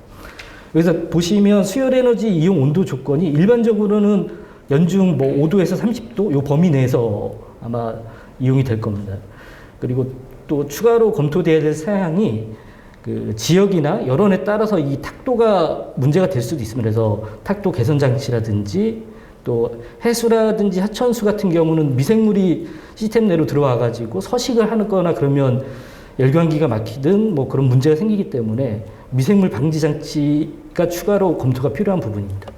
그래서 보시면 수열 에너지 이용 온도 조건이 일반적으로는 연중 뭐 5도에서 30도 요 범위 내에서 아마 이용이 될 겁니다. 그리고 또 추가로 검토돼야 될 사항이 그 지역이나 여론에 따라서 이 탁도가 문제가 될 수도 있습니다. 그래서 탁도 개선 장치라든지 또 해수라든지 하천수 같은 경우는 미생물이 시스템 내로 들어와 가지고 서식을 하거나 그러면 열교환기가 막히든 뭐 그런 문제가 생기기 때문에 미생물 방지 장치가 추가로 검토가 필요한 부분입니다.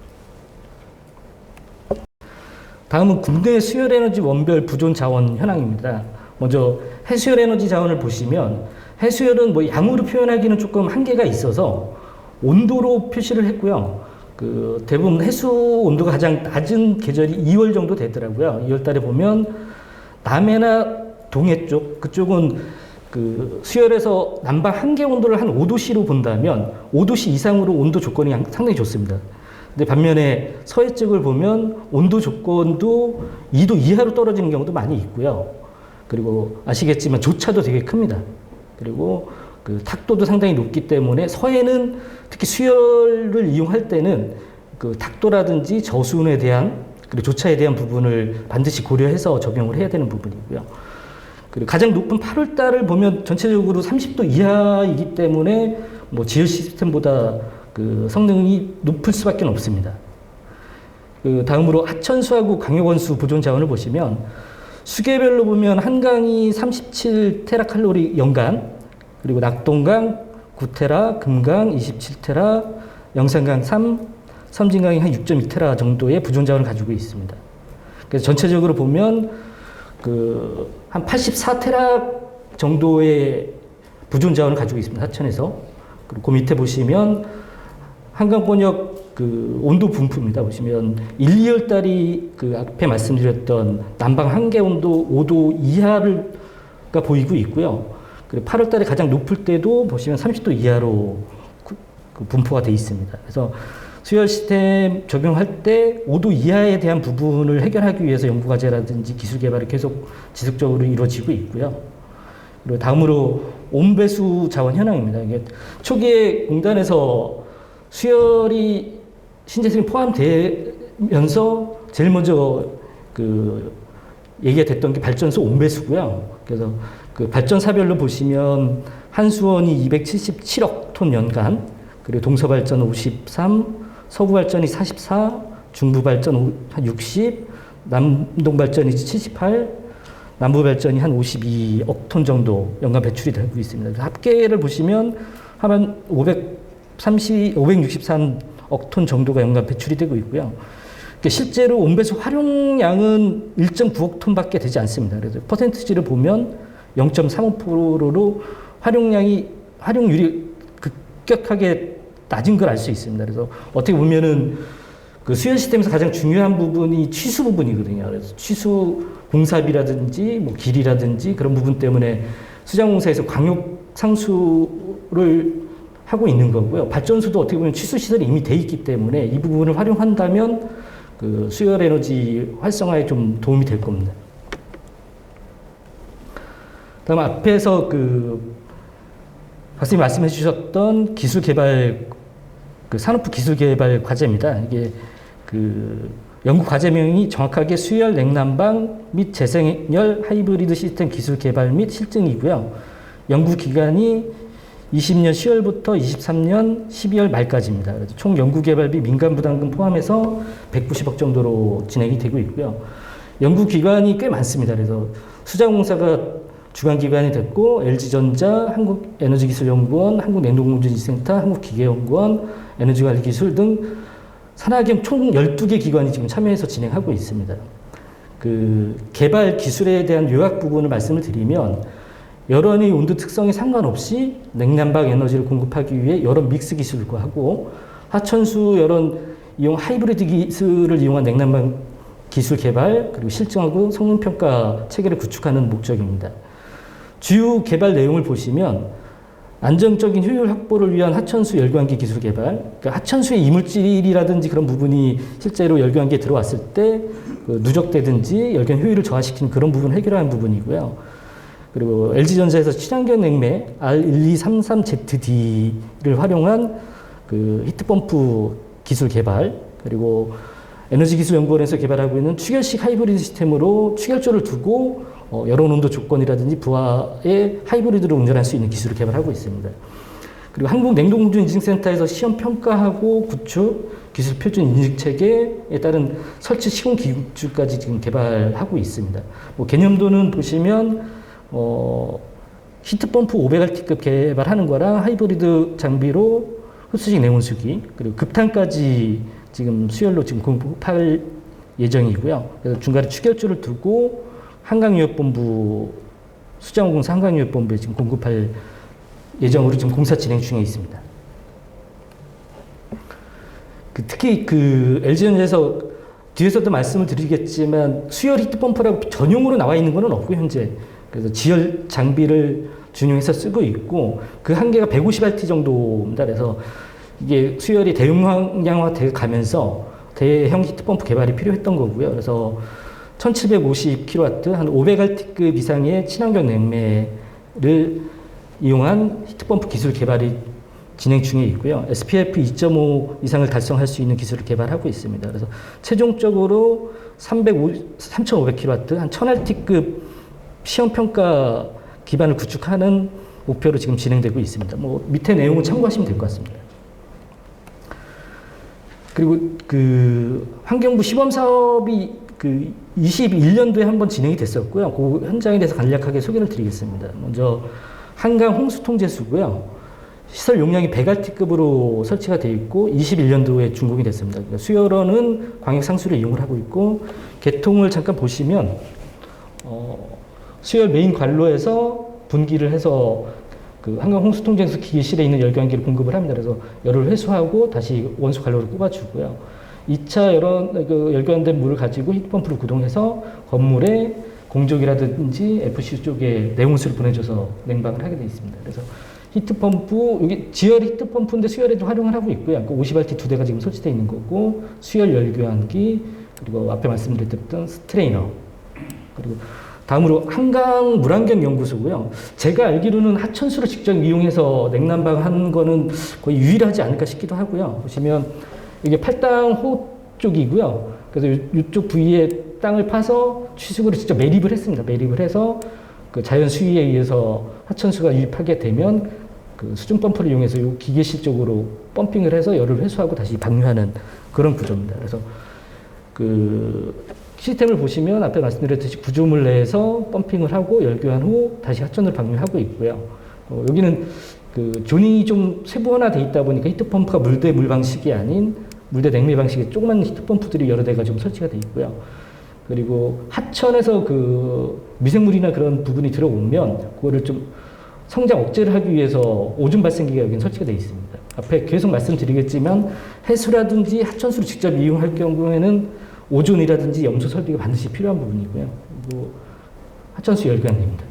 다음은 국내 수열 에너지 원별 부존 자원 현황입니다. 먼저 해수열 에너지 자원을 보시면 해수열은 뭐 양으로 표현하기는 조금 한계가 있어서 온도로 표시를 했고요. 그 대부분 해수 온도가 가장 낮은 계절이 2월 정도 되더라고요. 2월 달에 보면 남해나 동해 쪽 그쪽은 그 수열에서 남방 한계 온도를 한 5도씨로 본다면 5도씨 이상으로 온도 조건이 상당히 좋습니다. 근데 반면에 서해 쪽을 보면 온도 조건도 2도 이하로 떨어지는 경우도 많이 있고요. 그리고 아시겠지만 조차도 되게 큽니다. 그리고 그 탁도도 상당히 높기 때문에 서해는 특히 수열을 이용할 때는 그 탁도라든지 저수온에 대한 그리고 조차에 대한 부분을 반드시 고려해서 적용을 해야 되는 부분이고요. 그리고 가장 높은 8월 달을 보면 전체적으로 30도 이하이기 때문에 뭐 지열 시스템보다 그 성능이 높을 수밖에 없습니다. 그 다음으로 하천수하고 강역원수 보존 자원을 보시면 수계별로 보면 한강이 37테라칼로리 연간, 그리고 낙동강 9테라, 금강 27테라, 영산강 3, 섬진강이 한 6.2테라 정도의 부존 자원을 가지고 있습니다. 그래서 전체적으로 보면 그 한 84테라 정도의 부존 자원을 가지고 있습니다. 하천에서. 그리고 그 밑에 보시면 한강권역 그 온도 분포입니다. 보시면 1, 2월 달이 그 앞에 말씀드렸던 남방 한계 온도 5도 이하가 보이고 있고요. 그리고 8월 달에 가장 높을 때도 보시면 30도 이하로 그 분포가 되어 있습니다. 그래서 수열 시스템 적용할 때 5도 이하에 대한 부분을 해결하기 위해서 연구과제라든지 기술 개발이 계속 지속적으로 이루어지고 있고요. 그리고 다음으로 온배수 자원 현황입니다. 이게 초기에 공단에서 수열이 신재생이 포함되면서 제일 먼저 그 얘기가 됐던 게 발전소 온배수고요. 그래서 그 발전사별로 보시면 한수원이 277억 톤 연간, 그리고 동서발전 53, 서부발전이 44, 중부발전 한 60, 남동발전이 78, 남부발전이 한 52억 톤 정도 연간 배출이 되고 있습니다. 합계를 보시면 한 563억 톤 정도가 연간 배출이 되고 있고요. 실제로 온배수 활용량은 1.9억 톤밖에 되지 않습니다. 그래서 퍼센티지를 보면 0.35%로 활용률이 급격하게 낮은 걸 알 수 있습니다. 그래서 어떻게 보면은 그 수열 시스템에서 가장 중요한 부분이 취수 부분이거든요. 그래서 취수 공사비라든지 뭐 길이라든지 그런 부분 때문에 수자공사에서 광역 상수를 하고 있는 거고요. 발전소도 어떻게 보면 취수 시설이 이미 돼 있기 때문에 이 부분을 활용한다면 그 수열 에너지 활성화에 좀 도움이 될 겁니다. 다음 앞에서 그 박사님 말씀해 주셨던 기술 개발, 그 산업부 기술 개발 과제입니다. 이게 그 연구 과제명이 정확하게 수열 냉난방 및 재생열 하이브리드 시스템 기술 개발 및 실증이고요. 연구 기간이 20년 10월부터 23년 12월 말까지입니다. 그래서 총 연구 개발비 민간 부담금 포함해서 190억 정도로 진행이 되고 있고요. 연구 기관이 꽤 많습니다. 그래서 수자공사가 주관 기관이 됐고 LG전자, 한국에너지기술연구원, 한국냉동공정지센터, 한국기계연구원, 에너지관리기술 등 산하경 총 12개 기관이 지금 참여해서 진행하고 있습니다. 그 개발 기술에 대한 요약 부분을 말씀을 드리면 열원의 온도 특성에 상관없이 냉난방 에너지를 공급하기 위해 열원 믹스 기술과 하고 하천수 열원 이용 하이브리드 기술을 이용한 냉난방 기술 개발 그리고 실증하고 성능 평가 체계를 구축하는 목적입니다. 주요 개발 내용을 보시면 안정적인 효율 확보를 위한 하천수 열교환기 기술 개발, 그러니까 하천수의 이물질이라든지 그런 부분이 실제로 열교환기에 들어왔을 때 그 누적되든지 열교환 효율을 저하시키는 그런 부분을 해결하는 부분이고요. 그리고 LG전자에서 친환경 냉매 R1233ZD를 활용한 그 히트펌프 기술 개발, 그리고 에너지기술연구원에서 개발하고 있는 추결식 하이브리드 시스템으로 추결조를 두고 열원 온도 조건이라든지 부하의 하이브리드로 운전할 수 있는 기술을 개발하고 있습니다. 그리고 한국냉동공정인증센터에서 시험 평가하고 구축, 기술 표준 인증 체계에 따른 설치 시공 기구까지 지금 개발하고 있습니다. 뭐 개념도는 보시면 히트펌프 500Rt급 개발하는 거랑 하이브리드 장비로 흡수식 냉온수기 그리고 급탄까지 지금 수열로 지금 공급할 예정이고요. 그래서 중간에 추결조를 두고 한강유업본부 수자원공사 한강유업본부에 지금 공급할 예정으로 지금 공사 진행 중에 있습니다. 특히 그 LG전자에서 뒤에서도 말씀을 드리겠지만 수열 히트펌프라고 전용으로 나와 있는 것은 없고 현재 그래서 지열 장비를 준용해서 쓰고 있고 그 한계가 150RT 정도입니다. 그래서 이게 수열이 대용량화돼 가면서 대형 히트펌프 개발이 필요했던 거고요. 그래서 1750kW, 한 500Rt급 이상의 친환경 냉매를 이용한 히트펌프 기술 개발이 진행 중에 있고요. SPF 2.5 이상을 달성할 수 있는 기술을 개발하고 있습니다. 그래서 최종적으로 3,500kW, 한 1000Rt급 시험평가 기반을 구축하는 목표로 지금 진행되고 있습니다. 뭐 밑에 내용은 참고하시면 될 것 같습니다. 그리고 그 환경부 시범 사업이 그 21년도에 한번 진행이 됐었고요. 그 현장에 대해서 간략하게 소개를 드리겠습니다. 먼저 한강 홍수통제수고요. 시설 용량이 100Rt급으로 설치가 되어 있고 21년도에 준공이 됐습니다. 그러니까 수열원은 광역 상수를 이용을 하고 있고 개통을 잠깐 보시면 수열 메인 관로에서 분기를 해서 그 한강 홍수통제수 기계실에 있는 열교환기를 공급을 합니다. 그래서 열을 회수하고 다시 원수 관로로 꼽아주고요. 2차 열교환된 물을 가지고 히트펌프를 구동해서 건물에 공적이라든지 FC 쪽에 내온수를 보내줘서 냉방을 하게 되어 있습니다. 그래서 히트펌프, 여기 지열 히트펌프인데 수열에도 활용을 하고 있고요. 50RT 2대가 지금 설치되어 있는 거고, 수열 열교환기, 그리고 앞에 말씀드렸던 스트레이너, 그리고 다음으로 한강 물안경 연구소고요. 제가 알기로는 하천수를 직접 이용해서 냉난방 하는 거는 거의 유일하지 않을까 싶기도 하고요. 보시면 이게 팔당호 쪽이고요. 그래서 이쪽 부위에 땅을 파서 취수구를 직접 매립을 했습니다. 매립을 해서 그 자연 수위에 의해서 하천수가 유입하게 되면 그 수중 펌프를 이용해서 이 기계실 쪽으로 펌핑을 해서 열을 회수하고 다시 방류하는 그런 구조입니다. 그래서 그 시스템을 보시면 앞에 말씀드렸듯이 구조물 내에서 펌핑을 하고 열교환 후 다시 하천을 방류하고 있고요. 여기는 그 조닝이 좀 세부화되어 있다 보니까 히트펌프가 물대 물 방식이 아닌 물대 냉매 방식의 조그만 히트펌프들이 여러 대가 좀 설치가 되어 있고요. 그리고 하천에서 그 미생물이나 그런 부분이 들어오면 그거를 좀 성장 억제를 하기 위해서 오줌 발생기가 여기는 설치가 되어 있습니다. 앞에 계속 말씀드리겠지만 해수라든지 하천수를 직접 이용할 경우에는 오존이라든지 염소 설비가 반드시 필요한 부분이고요. 그리고 하천수 열교환입니다.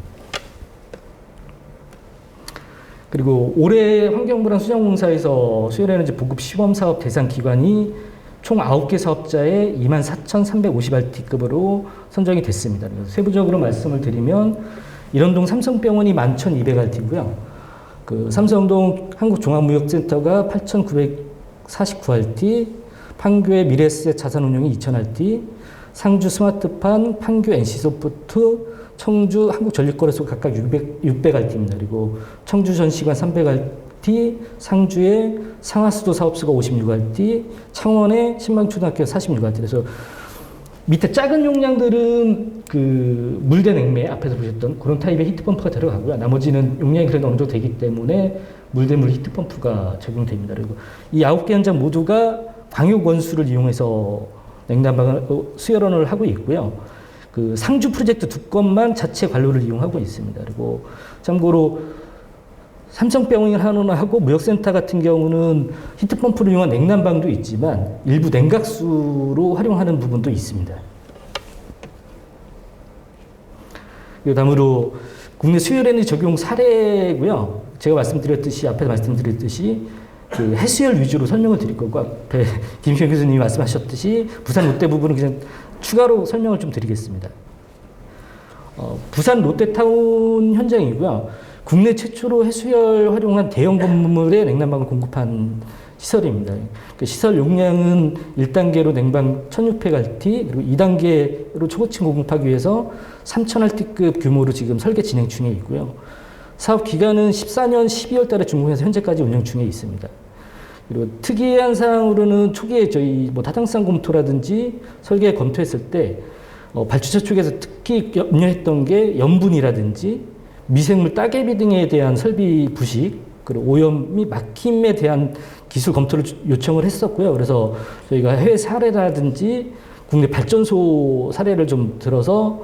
그리고 올해 환경부랑 수자원공사에서 수열에너지 보급 시범 사업 대상 기관이 총 9개 사업자에 24,350RT급으로 선정이 됐습니다. 그래서 세부적으로 말씀을 드리면 일원동 삼성병원이 11,200RT고요. 그 삼성동 한국종합무역센터가 8,949RT, 판교의 미래에셋 자산운용이 2,000RT, 상주 스마트판, 판교 NC소프트, 청주 한국전력거래소 각각 600RT입니다. 그리고 청주 전시관 300RT, 상주의 상하수도 사업소가 56RT, 창원의 신망초등학교 46RT. 그래서 밑에 작은 용량들은 그 물대 냉매 앞에서 보셨던 그런 타입의 히트펌프가 들어가고요. 나머지는 용량이 그래도 어느 정도 되기 때문에 물대물 히트펌프가 적용됩니다. 그리고 이 9개 현장 모두가 광역 원수를 이용해서 냉난방을 수열원을 하고 있고요. 그 상주 프로젝트 2건만 자체 관로를 이용하고 있습니다. 그리고 참고로 삼성병원이 하나 하고 무역센터 같은 경우는 히트펌프를 이용한 냉난방도 있지만 일부 냉각수로 활용하는 부분도 있습니다. 그리고 다음으로 국내 수열에너지 적용 사례고요. 제가 말씀드렸듯이 앞에 말씀드렸듯이 그 해수열 위주로 설명을 드릴 거고 앞에 김시현 교수님이 말씀하셨듯이 부산 롯데 부분은 그냥 추가로 설명을 좀 드리겠습니다. 부산 롯데타운 현장이고요. 국내 최초로 해수열 활용한 대형 건물에 냉난방을 공급한 시설입니다. 그 시설 용량은 1단계로 냉방 1600RT, 그리고 2단계로 초고층 공급하기 위해서 3000RT급 규모로 지금 설계 진행 중에 있고요. 사업 기간은 14년 12월 달에 준공해서 현재까지 운영 중에 있습니다. 그리고 특이한 사항으로는 초기에 저희 뭐 타당성 검토라든지 설계 검토했을 때 발주처 쪽에서 특히 염려했던 게 염분이라든지 미생물 따개비 등에 대한 설비 부식, 그리고 오염 및 막힘에 대한 기술 검토를 요청을 했었고요. 그래서 저희가 해외 사례라든지 국내 발전소 사례를 좀 들어서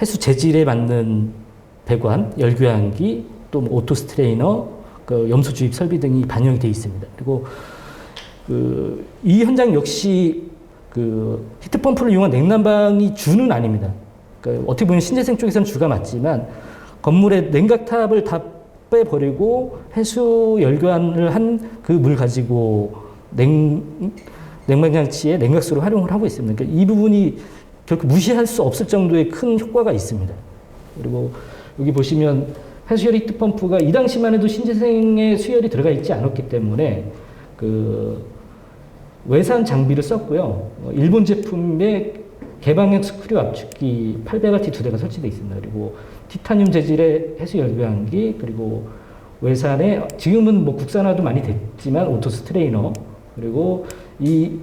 해수 재질에 맞는 배관, 열교환기, 또 뭐 오토 스트레이너, 그 염소 주입 설비 등이 반영이 되어 있습니다. 그리고 이 현장 역시 그 히트펌프를 이용한 냉난방이 주는 아닙니다. 그러니까 어떻게 보면 신재생 쪽에서는 주가 맞지만 건물의 냉각탑을 다 빼버리고 해수 열교환을 한 그 물 가지고 냉방장치에 냉각수로 활용을 하고 있습니다. 그러니까 이 부분이 결코 무시할 수 없을 정도의 큰 효과가 있습니다. 그리고 여기 보시면 해수열 히트펌프가 이 당시만 해도 신재생의 수열이 들어가 있지 않았기 때문에 그 외산 장비를 썼고요. 일본 제품의 개방형 스크류 압축기 800RT 2대가 설치되어 있습니다. 그리고 티타늄 재질의 해수 열교환기, 그리고 외산에 지금은 뭐 국산화도 많이 됐지만 오토 스트레이너, 그리고 이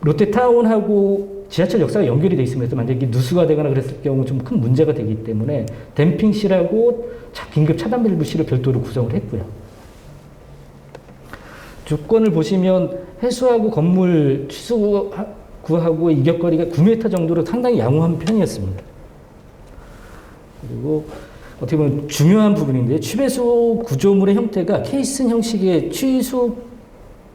롯데타운하고 지하철 역사가 연결이 되어 있습니다. 만약에 누수가 되거나 그랬을 경우 좀 큰 문제가 되기 때문에 댐핑실하고 긴급 차단 밸브실을 별도로 구성을 했고요. 조건을 보시면 해수하고 건물 취수구하고 이격거리가 9m 정도로 상당히 양호한 편이었습니다. 그리고 어떻게 보면 중요한 부분인데 취배수 구조물의 형태가 케이슨 형식의 취수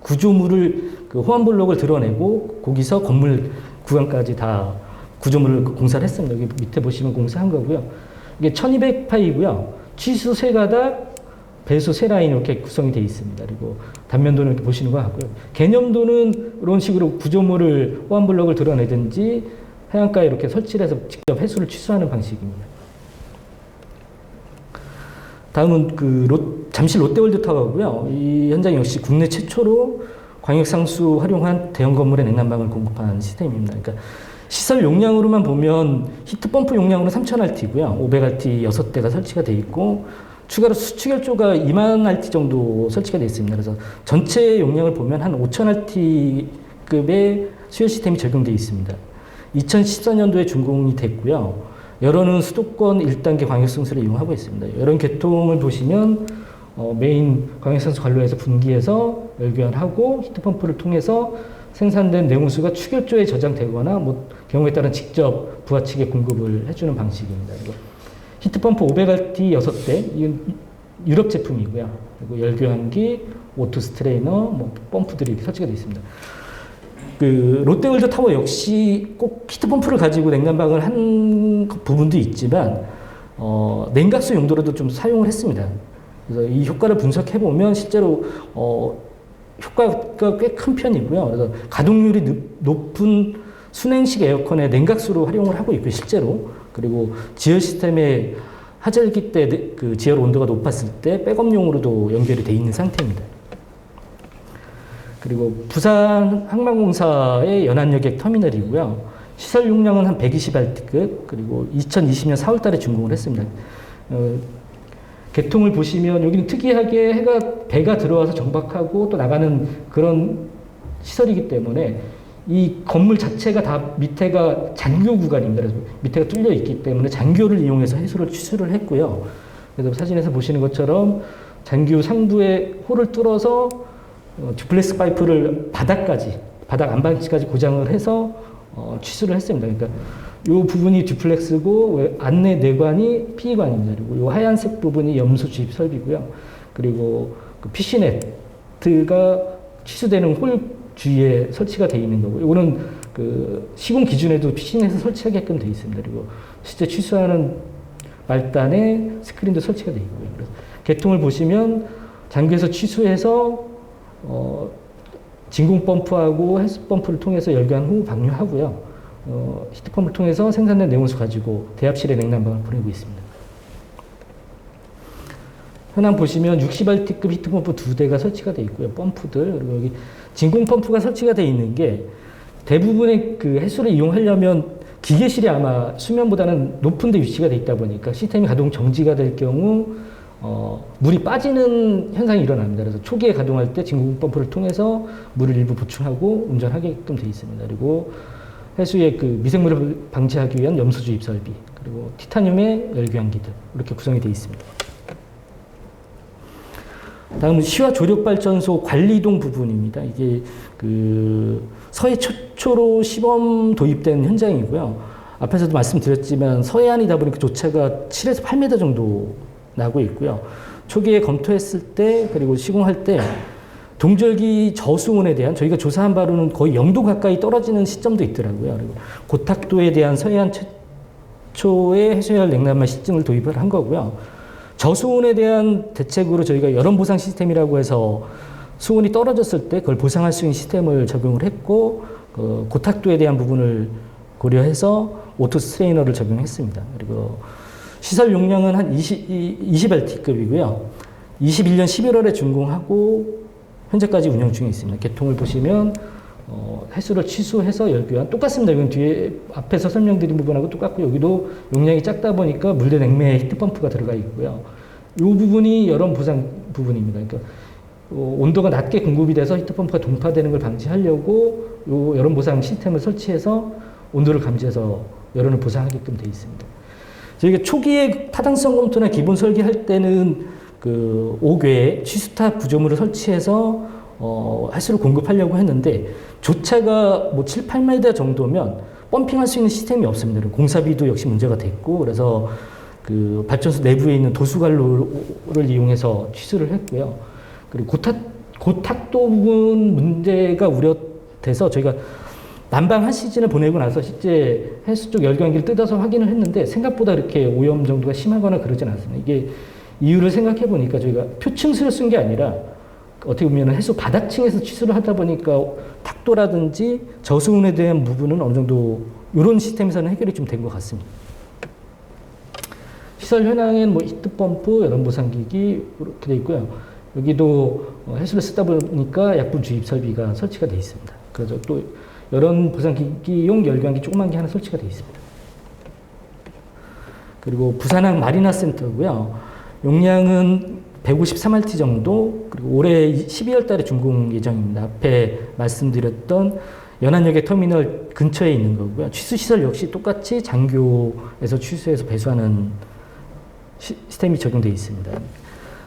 구조물을 그 호환블록을 드러내고 거기서 건물 구간까지 다 구조물을 공사를 했습니다. 여기 밑에 보시면 공사한 거고요. 이게 1200파이고요. 취수 세 가닥, 배수 세 라인 이렇게 구성이 되어 있습니다. 그리고 단면도는 이렇게 보시는 거 같고요. 개념도는 이런 식으로 구조물을 호환블록을 드러내든지 해안가에 이렇게 설치를 해서 직접 해수를 취수하는 방식입니다. 다음은 잠실 롯데월드타워고요. 이 현장 역시 국내 최초로 광역상수 활용한 대형 건물의 냉난방을 공급하는 시스템입니다. 그러니까 시설 용량으로만 보면 히트펌프 용량으로 3000RT고요. 500RT 6대가 설치가 되어 있고 추가로 수축열조가 2만 RT 정도 설치가 되어 있습니다. 그래서 전체 용량을 보면 한 5000RT급의 수열 시스템이 적용되어 있습니다. 2014년도에 준공이 됐고요. 여론은 수도권 1단계 광역상수를 이용하고 있습니다. 여론 계통을 보시면 메인 광역상수 관로에서 분기해서 열교환하고 히트펌프를 통해서 생산된 내용수가 축열조에 저장되거나 뭐 경우에 따른 직접 부하 측에 공급을 해주는 방식입니다. 그리고 히트펌프 500RT 6대, 이건 유럽 제품이고요. 그리고 열교환기, 오토 스트레이너, 뭐 펌프들이 이렇게 설치가 되어 있습니다. 그 롯데월드 타워 역시 꼭 히트펌프를 가지고 냉난방을 한 부분도 있지만 냉각수 용도로도 좀 사용을 했습니다. 그래서 이 효과를 분석해 보면 실제로 효과가 꽤 큰 편이고요. 그래서 가동률이 높은 순행식 에어컨에 냉각수로 활용을 하고 있고요, 실제로. 그리고 지열 시스템에 하절기 때 그 지열 온도가 높았을 때 백업용으로도 연결이 돼 있는 상태입니다. 그리고 부산 항만공사의 연안여객 터미널이고요. 시설 용량은 한 120R급, 그리고 2020년 4월 달에 준공을 했습니다. 개통을 보시면 여기는 특이하게 배가 들어와서 정박하고 또 나가는 그런 시설이기 때문에 이 건물 자체가 다 밑에가 잔교 구간입니다. 그래서 밑에가 뚫려 있기 때문에 잔교를 이용해서 해수를 취수를 했고요. 그래서 사진에서 보시는 것처럼 잔교 상부에 홀을 뚫어서 듀플렉스 파이프를 바닥 안방지까지 고정을 해서 취수를 했습니다. 그러니까 이 부분이 듀플렉스고 안내 내관이 피관입니다. 그리고 이 하얀색 부분이 염소 주입 설비고요. 그리고 그 피시네트가 취수되는 홀 주위에 설치가 되어 있는 거고, 이거는 그 시공 기준에도 피시넷에 설치하게끔 되어 있습니다. 그리고 실제 취수하는 말단에 스크린도 설치가 되어 있고요. 그래서 개통을 보시면 장교에서 취수해서 진공 펌프하고 헬스 펌프를 통해서 열관 후 방류하고요. 히트펌프를 통해서 생산된 내온수 가지고 대합실에 냉난방을 보내고 있습니다. 현황 보시면 60R급 히트펌프 2대가 설치가 되어 있고요. 펌프들. 그리고 여기 진공 펌프가 설치가 되어 있는 게 대부분의 그 해수를 이용하려면 기계실이 아마 수면보다는 높은 데 위치가 되어 있다 보니까 시스템이 가동 정지가 될 경우 물이 빠지는 현상이 일어납니다. 그래서 초기에 가동할 때 진공 펌프를 통해서 물을 일부 보충하고 운전하게끔 되어 있습니다. 그리고 해수의 그 미생물을 방지하기 위한 염소 주입 설비, 그리고 티타늄의 열교환기들 이렇게 구성이 되어 있습니다. 다음은 시화 조력발전소 관리동 부분입니다. 이게 그 서해 최초로 시범 도입된 현장이고요. 앞에서도 말씀드렸지만 서해안이다 보니까 조차가 7에서 8m 정도 나고 있고요. 초기에 검토했을 때 그리고 시공할 때 동절기 저수온에 대한 저희가 조사한 바로는 거의 0도 가까이 떨어지는 시점도 있더라고요. 그리고 고탁도에 대한 서해안 최초의 해수열 냉난만 시증을 도입을 한 거고요. 저수온에 대한 대책으로 저희가 여론 보상 시스템이라고 해서 수온이 떨어졌을 때 그걸 보상할 수 있는 시스템을 적용을 했고, 고탁도에 대한 부분을 고려해서 오토 스트레이너를 적용했습니다. 그리고 시설 용량은 한 20LT급이고요. 21년 11월에 준공하고 현재까지 운영 중에 있습니다. 개통을 보시면 해수를 취수해서 열교환 똑같습니다. 이건 뒤에 앞에서 설명드린 부분하고 똑같고, 여기도 용량이 작다 보니까 물대 냉매 히트펌프가 들어가 있고요. 이 부분이 열원 보상 부분입니다. 그러니까 온도가 낮게 공급이 돼서 히트펌프가 동파되는 걸 방지하려고 이 열원 보상 시스템을 설치해서 온도를 감지해서 열원을 보상하게끔 되어 있습니다. 저희가 초기에 타당성 검토나 기본 설계할 때는 그 5궤 취수탑 구조물을 설치해서 해수를 공급하려고 했는데 조차가 뭐 7, 8m 정도면 펌핑할 수 있는 시스템이 없습니다. 공사비도 역시 문제가 됐고, 그래서 그 발전소 내부에 있는 도수관로를 이용해서 취수를 했고요. 그리고 고탁도 부분 문제가 우려돼서 저희가 난방 한 시즌을 보내고 나서 실제 해수 쪽 열교환기를 뜯어서 확인을 했는데 생각보다 이렇게 오염 정도가 심하거나 그러진 않습니다. 이게 이유를 생각해 보니까 저희가 표층수를 쓴 게 아니라 어떻게 보면 해수 바닥층에서 취수를 하다 보니까 탁도라든지 저수온에 대한 부분은 어느 정도 이런 시스템에서는 해결이 좀 된 것 같습니다. 시설 현황엔 뭐 히트펌프, 열원보상기기 이렇게 되어 있고요. 여기도 해수를 쓰다 보니까 약분 주입 설비가 설치가 되어 있습니다. 그래서 또 열원보상기기용 열교환기 조그만 게 하나 설치가 되어 있습니다. 그리고 부산항 마리나 센터고요. 용량은 153RT 정도, 그리고 올해 12월 달에 준공 예정입니다. 앞에 말씀드렸던 연안역의 터미널 근처에 있는 거고요. 취수시설 역시 똑같이 장교에서 취수해서 배수하는 시스템이 적용되어 있습니다.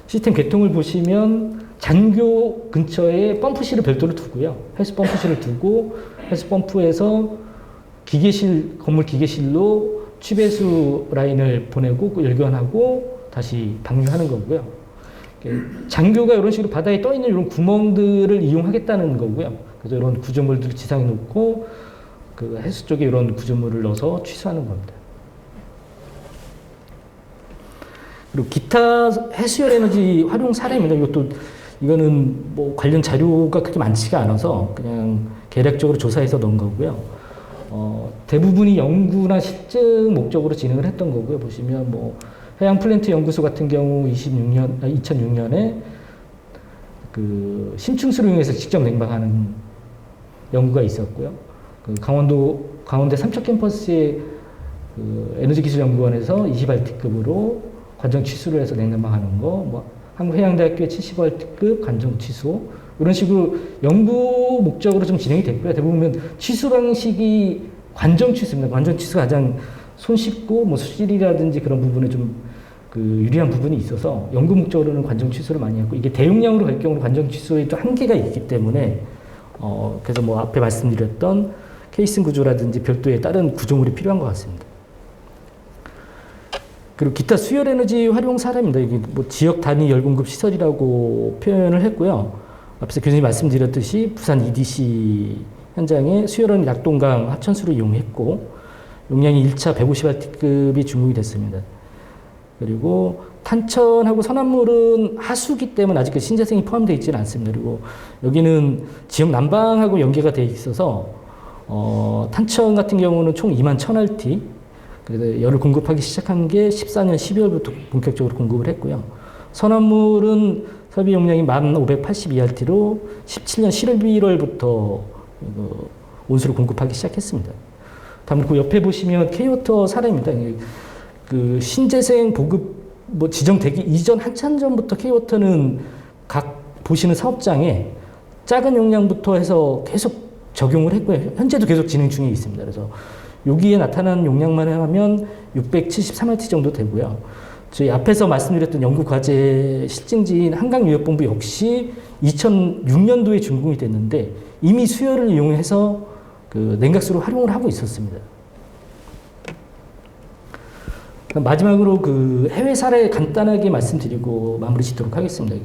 시스템 개통을 보시면 장교 근처에 펌프실을 별도로 두고요. 해수 펌프실을 두고 해수 펌프에서 건물 기계실로 취배수 라인을 보내고 열교환하고 다시 방류하는 거고요. 장교가 이런 식으로 바다에 떠 있는 이런 구멍들을 이용하겠다는 거고요. 그래서 이런 구조물들을 지상에 놓고 그 해수 쪽에 이런 구조물을 넣어서 취수하는 겁니다. 그리고 기타 해수열 에너지 활용 사례입니다. 이거는 뭐 관련 자료가 그렇게 많지가 않아서 그냥 개략적으로 조사해서 넣은 거고요. 대부분이 연구나 실증 목적으로 진행을 했던 거고요. 보시면 뭐 해양 플랜트 연구소 같은 경우 2006년에 그 심층수를 이용해서 직접 냉방하는 연구가 있었고요. 그 강원대 삼척 캠퍼스의 그 에너지기술연구원에서 20RT급으로 관정 취수를 해서 냉난방하는 거, 뭐 한국해양대학교의 70RT급 관정 취소 이런 식으로 연구 목적으로 좀 진행이 됐고요. 대부분 취수 방식이 관정 취수입니다. 관정 취수가 가장 손쉽고 뭐 수질이라든지 그런 부분에 좀 그 유리한 부분이 있어서 연구 목적으로는 관정 취수를 많이 했고 이게 대용량으로 갈 경우는 관정 취수에 또 한계가 있기 때문에 그래서 뭐 앞에 말씀드렸던 케이슨 구조라든지 별도의 다른 구조물이 필요한 것 같습니다. 그리고 기타 수열 에너지 활용 사례입니다. 이게 뭐 지역 단위 열 공급 시설이라고 표현을 했고요. 앞서 교수님 말씀드렸듯이 부산 EDC 현장에 수열원 약동강 하천수를 이용했고 용량이 1차 150RT급이 준공이 됐습니다. 그리고 탄천하고 선암물은 하수기 때문에 아직 그 신재생이 포함되어 있지는 않습니다. 그리고 여기는 지역 난방하고 연계가 되어 있어서 탄천 같은 경우는 총 21,000RT 그래서 열을 공급하기 시작한 게 14년 12월부터 본격적으로 공급을 했고요. 선암물은 설비 용량이 1,582RT로 17년 11월부터 온수를 공급하기 시작했습니다. 다음 그 옆에 보시면 K워터 사례입니다. 그 신재생 보급 뭐 지정되기 이전 한참 전부터 K워터는 각 보시는 사업장에 작은 용량부터 해서 계속 적용을 했고요. 현재도 계속 진행 중에 있습니다. 그래서 여기에 나타나는 용량만 하면 673RT 정도 되고요. 저희 앞에서 말씀드렸던 연구과제 실증지인 한강유역본부 역시 2006년도에 준공이 됐는데 이미 수열을 이용해서 그 냉각수로 활용을 하고 있었습니다. 마지막으로 그 해외 사례 간단하게 말씀드리고 마무리 짓도록 하겠습니다.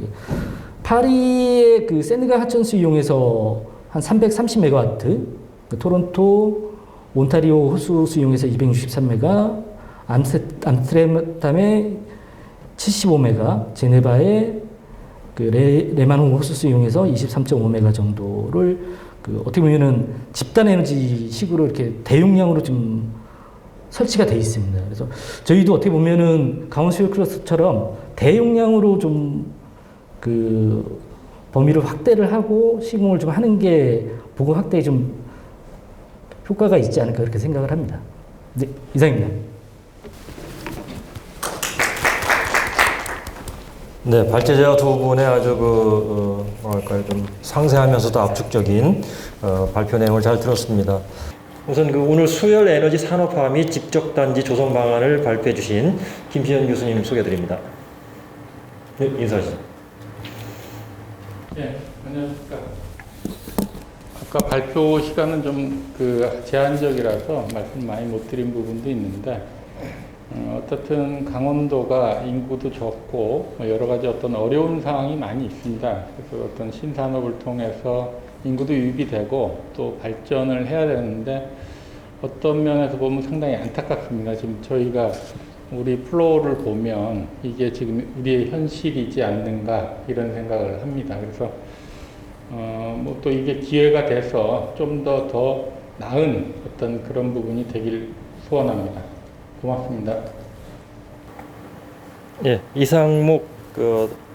파리의 그 세느강 하천수 이용해서 한 330MW, 토론토, 온타리오 호수수 이용해서 263MW, 암스테르담의 75MW, 제네바의 그 레만호 호수수 이용해서 23.5MW 정도를 그 어떻게 보면은 집단 에너지 식으로 이렇게 대용량으로 좀 설치가 돼 있습니다. 그래서 저희도 어떻게 보면은 강원 수요 클러스터처럼 대용량으로 좀 그 범위를 확대를 하고 시공을 좀 하는 게 보급 확대에 좀 효과가 있지 않을까 그렇게 생각을 합니다. 네, 이상입니다. 네, 발제자 두 분의 아주 뭐랄까요, 좀 상세하면서도 압축적인 발표 내용을 잘 들었습니다. 우선 오늘 수열 에너지 산업화 및 집적단지 조성 방안을 발표해 주신 김시현 교수님 소개드립니다. 네, 인사하시죠. 네, 안녕하십니까. 아까 발표 시간은 좀 제한적이라서 말씀 많이 못 드린 부분도 있는데, 어떻든 강원도가 인구도 적고 여러 가지 어떤 어려운 상황이 많이 있습니다. 그래서 어떤 신산업을 통해서 인구도 유입이 되고 또 발전을 해야 되는데 어떤 면에서 보면 상당히 안타깝습니다. 지금 저희가 우리 플로우를 보면 이게 지금 우리의 현실이지 않는가 이런 생각을 합니다. 그래서 뭐 또 이게 기회가 돼서 좀 더 나은 어떤 그런 부분이 되길 소원합니다. 고맙습니다. 예, 이상목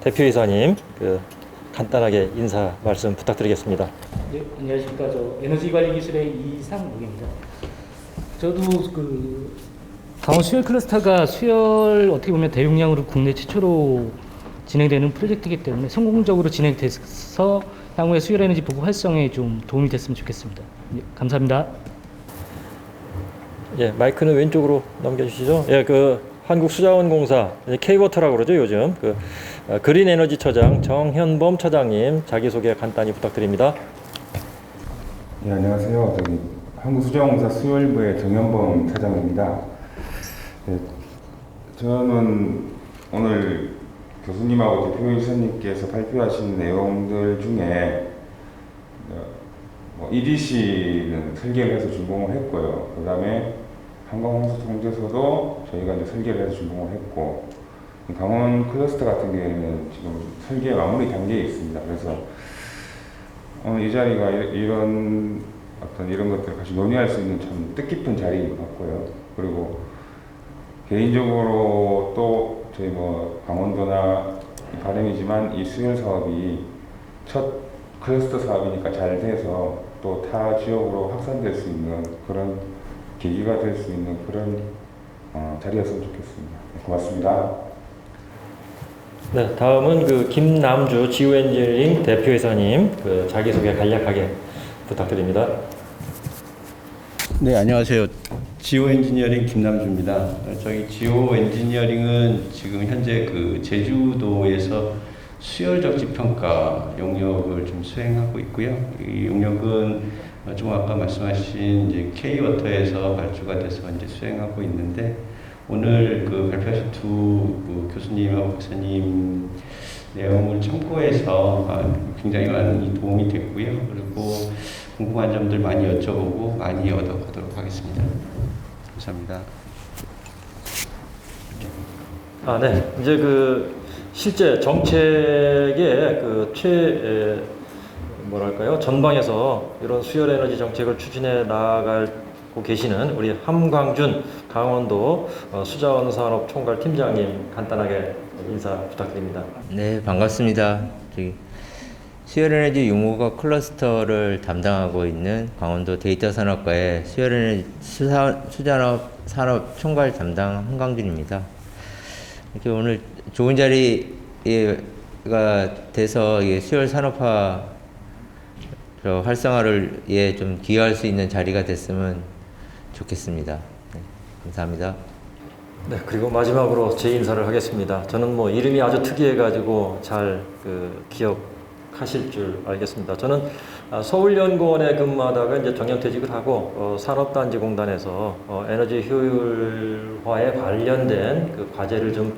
대표이사님 간단하게 인사 말씀 부탁드리겠습니다. 네, 안녕하십니까. 저 에너지관리기술의 이상목입니다. 저도 강원 수열 클러스터가 수열 어떻게 보면 대용량으로 국내 최초로 진행되는 프로젝트이기 때문에 성공적으로 진행돼서 향후에 수열 에너지 보급 활성에 좀 도움이 됐으면 좋겠습니다. 네, 감사합니다. 예, 마이크는 왼쪽으로 넘겨주시죠. 예, 한국수자원공사 K워터라고 그러죠 요즘. 그린에너지처장 정현범 처장님 자기소개 간단히 부탁드립니다. 네, 안녕하세요. 한국수자원공사 수열부의 정현범 차장입니다. 네, 저는 오늘 교수님하고 대표이사님께서 발표하신 내용들 중에 EDC는 설계를 해서 준공을 했고요. 그 다음에 한강홍수 통제소도 저희가 이제 설계를 해서 준공을 했고, 강원 클러스터 같은 경우에는 지금 설계 마무리 단계에 있습니다. 그래서 이 자리가 이런 것들을 같이 논의할 수 있는 참 뜻깊은 자리인 것 같고요. 그리고 개인적으로 또 저희 뭐 강원도나 바람이지만 이 수혈 사업이 첫 클러스터 사업이니까 잘 돼서 또 타 지역으로 확산될 수 있는 그런 계기가 될 수 있는 그런 자리였으면 좋겠습니다. 네, 고맙습니다. 네, 다음은 그 김남주 지오엔지니어링 대표이사님 그 자기소개 간략하게 부탁드립니다. 네, 안녕하세요. 지오 엔지니어링 김남주입니다. 저희 지오 엔지니어링은 지금 현재 그 제주도에서 수열 적지 평가 용역을 좀 수행하고 있고요. 이 용역은 좀 아까 말씀하신 이제 K-워터에서 발주가 돼서 이제 수행하고 있는데 오늘 그 발표하신 두 교수님하고 박사님 내용을 참고해서 굉장히 많이 도움이 됐고요. 그리고 궁금한 점들 많이 여쭤보고 많이 얻어가도록 하겠습니다. 감사합니다. 네. 이제 그 실제 정책의 뭐랄까요? 전방에서 이런 수열 에너지 정책을 추진해 나가고 계시는 우리 함광준 강원도 수자원 산업 총괄 팀장님 간단하게 인사 부탁드립니다. 네, 반갑습니다. 수열에너지 유무과 클러스터를 담당하고 있는 강원도 데이터산업과의 수열에너지 수산업 총괄 담당 한광준입니다. 이렇게 오늘 좋은 자리가 돼서 수열 산업화 활성화를 좀 기여할 수 있는 자리가 됐으면 좋겠습니다. 네, 감사합니다. 네, 그리고 마지막으로 제 인사를 하겠습니다. 저는 뭐 이름이 아주 특이해가지고 잘 기억하실 줄 알겠습니다. 저는 서울연구원에 근무하다가 이제 정년퇴직을 하고 산업단지공단에서 에너지 효율화에 관련된 그 과제를 좀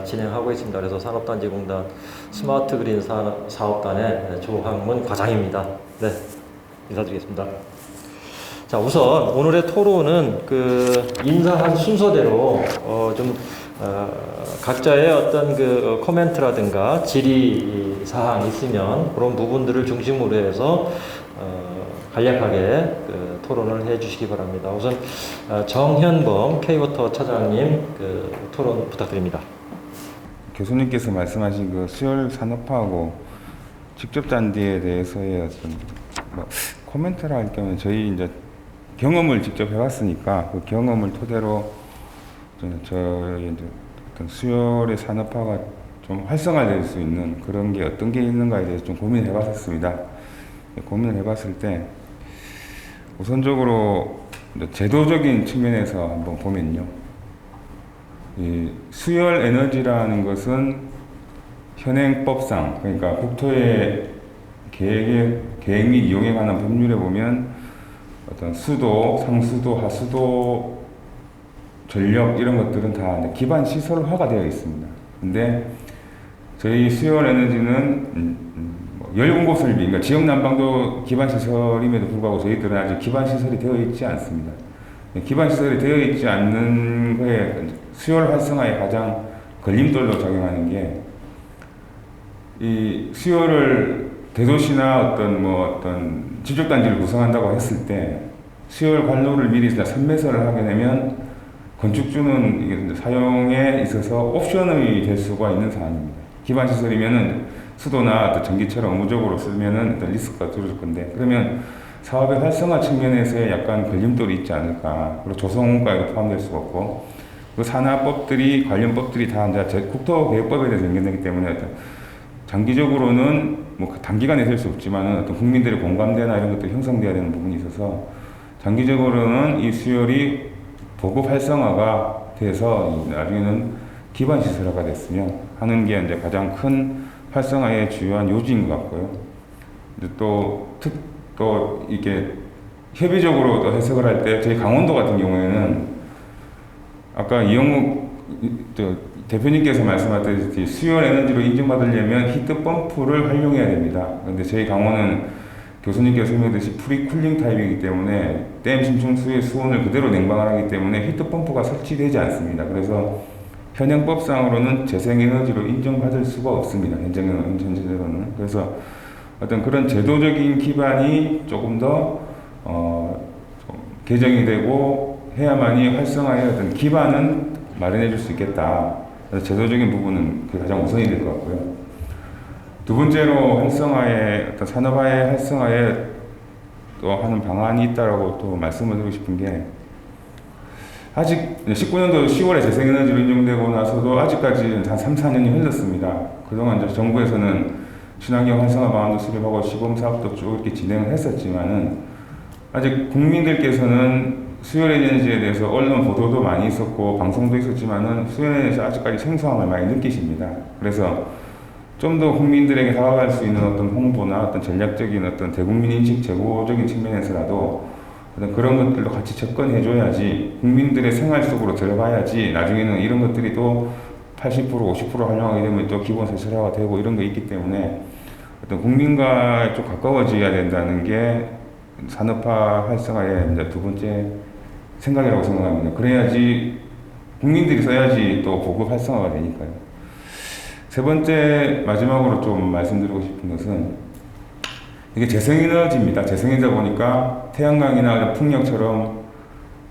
진행하고 있습니다. 그래서 산업단지공단 스마트 그린 사업단의 조항문 과장입니다. 네, 인사드리겠습니다. 자, 우선 오늘의 토론은 그 인사한 순서대로 각자의 어떤 그 코멘트라든가 질의 사항 있으면 그런 부분들을 중심으로 해서 간략하게 토론을 해주시기 바랍니다. 우선 정현범 K-워터 차장님 토론 부탁드립니다. 교수님께서 말씀하신 그 수열 산업화하고 직접 단지에 대해서의 어떤 코멘트를 할 경우에 저희 이제 경험을 직접 해봤으니까 그 경험을 토대로 저희 이제 어떤 수열의 산업화가 좀 활성화될 수 있는 그런 게 어떤 게 있는가에 대해서 좀 고민을 해봤었습니다. 고민을 해봤을 때 우선적으로 제도적인 측면에서 한번 보면요, 이 수열 에너지라는 것은 현행법상 그러니까 국토의 계획 및 이용에 관한 법률에 보면 어떤 수도, 상수도, 하수도, 전력 이런 것들은 다 기반 시설화가 되어 있습니다. 근데 저희 수열 에너지는 열 공급 설비, 그러니까 지역 난방도 기반 시설임에도 불구하고 저희들은 아직 기반 시설이 되어 있지 않습니다. 기반 시설이 되어 있지 않는 거에 수열 활성화에 가장 걸림돌로 작용하는 게 이 수열을 대도시나 어떤 지적단지를 구성한다고 했을 때 수열 관로를 미리 선매설을 하게 되면 건축주는 이게 사용에 있어서 옵션이 될 수가 있는 사안입니다. 기반 시설이면은 수도나 어떤 전기처럼 의무적으로 쓰면은 어떤 리스크가 줄어들 건데, 그러면 사업의 활성화 측면에서의 약간 걸림돌이 있지 않을까. 그리고 조성원가에도 포함될 수가 없고, 그 산하법들이, 관련 법들이 다 이제 국토계획법에 대해서 연결되기 때문에 어떤 장기적으로는 뭐 단기간에 될 수 없지만은 어떤 국민들의 공감대나 이런 것들이 형성돼야 되는 부분이 있어서 장기적으로는 이 수열이 보급 활성화가 돼서 나중에는 기반 시설화가 됐으면 하는 게 이제 가장 큰 활성화의 주요한 요지인 것 같고요. 또 이게 협의적으로 또 해석을 할 때 저희 강원도 같은 경우에는 아까 이영욱 대표님께서 말씀하셨듯이 수열 에너지로 인증받으려면 히트펌프를 활용해야 됩니다. 그런데 저희 강원은 교수님께서 설명했듯이 프리쿨링 타입이기 때문에 댐 심층수의 수온을 그대로 냉방을 하기 때문에 히트펌프가 설치되지 않습니다. 그래서 현행법상으로는 재생에너지로 인정받을 수가 없습니다. 현재로는. 그래서 어떤 그런 제도적인 기반이 조금 더 좀 개정이 되고 해야만이 활성화의 어떤 기반은 마련해 줄 수 있겠다. 그래서 제도적인 부분은 그게 가장 우선이 될 것 같고요. 두 번째로 활성화의 어떤 산업화의 활성화에 또 하는 방안이 있다라고 또 말씀을 드리고 싶은 게, 아직 19년도 10월에 재생에너지로 인정되고 나서도 아직까지 한 3, 4년이 흘렀습니다. 그동안 이제 정부에서는 친환경 활성화 방안도 수립하고 시범 사업도 쭉 이렇게 진행을 했었지만은, 아직 국민들께서는 수열에너지에 대해서 언론 보도도 많이 있었고 방송도 있었지만은 수열에너지에서 아직까지 생소함을 많이 느끼십니다. 그래서 좀 더 국민들에게 다가갈 수 있는 어떤 홍보나 어떤 전략적인 어떤 대국민 인식 제고적인 측면에서라도 어떤 그런 것들도 같이 접근해줘야지, 국민들의 생활 속으로 들어가야지 나중에는 이런 것들이 또 80%, 50% 활용하게 되면 또 기본 세철화가 되고 이런 거 있기 때문에 어떤 국민과 좀 가까워져야 된다는 게 산업화 활성화의 이제 두 번째 생각이라고 생각합니다. 그래야지 국민들이 써야지 또 보급 활성화가 되니까요. 세 번째 마지막으로 좀 말씀드리고 싶은 것은, 이게 재생에너지입니다. 재생에너지다 보니까 태양광이나 풍력처럼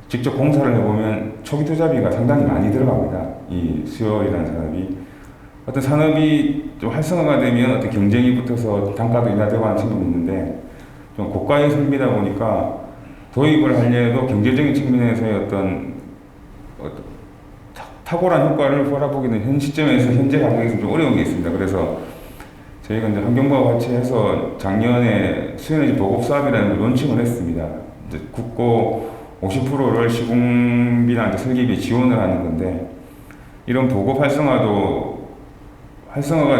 직접 공사를 해보면 초기 투자비가 상당히 많이 들어갑니다. 이 수열이라는 산업이. 어떤 산업이 좀 활성화가 되면 어떤 경쟁이 붙어서 단가도 인하되고 하는 측면이 있는데, 좀 고가의 설비다 보니까 도입을 하려도 경제적인 측면에서의 어떤 탁월한 효과를 바라보기는 현 시점에서 현재 가격에서 좀 어려운 게 있습니다. 그래서 저희가 이제 환경부와 같이 해서 작년에 수에너지 보급 사업이라는 걸 론칭을 했습니다. 이제 국고 50%를 시공비나 이제 설계비 지원을 하는 건데, 이런 보급 활성화가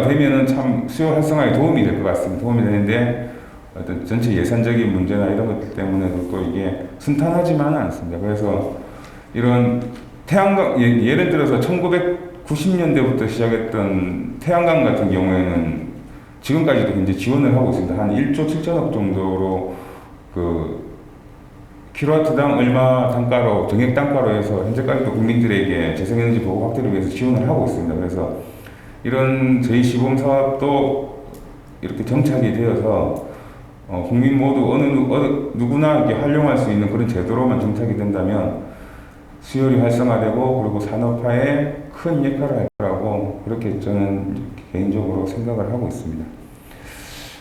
되면은 참 수요 활성화에 도움이 될 것 같습니다. 도움이 되는데 어떤 전체 예산적인 문제나 이런 것들 때문에도 또 이게 순탄하지만은 않습니다. 그래서 이런 태양광, 예를 들어서 1990년대부터 시작했던 태양광 같은 경우에는 지금까지도 현재 지원을 하고 있습니다. 한 1조 7천억 정도로 그 킬로와트당 얼마 단가로, 정액 단가로 해서 현재까지도 국민들에게 재생에너지 보급 확대를 위해서 지원을 하고 있습니다. 그래서 이런 저희 시범 사업도 이렇게 정착이 되어서 국민 모두 누구나 이렇게 활용할 수 있는 그런 제도로만 정착이 된다면 수요리 활성화되고 그리고 산업화에 큰 역할을 할 거라고 그렇게 저는 개인적으로 생각을 하고 있습니다.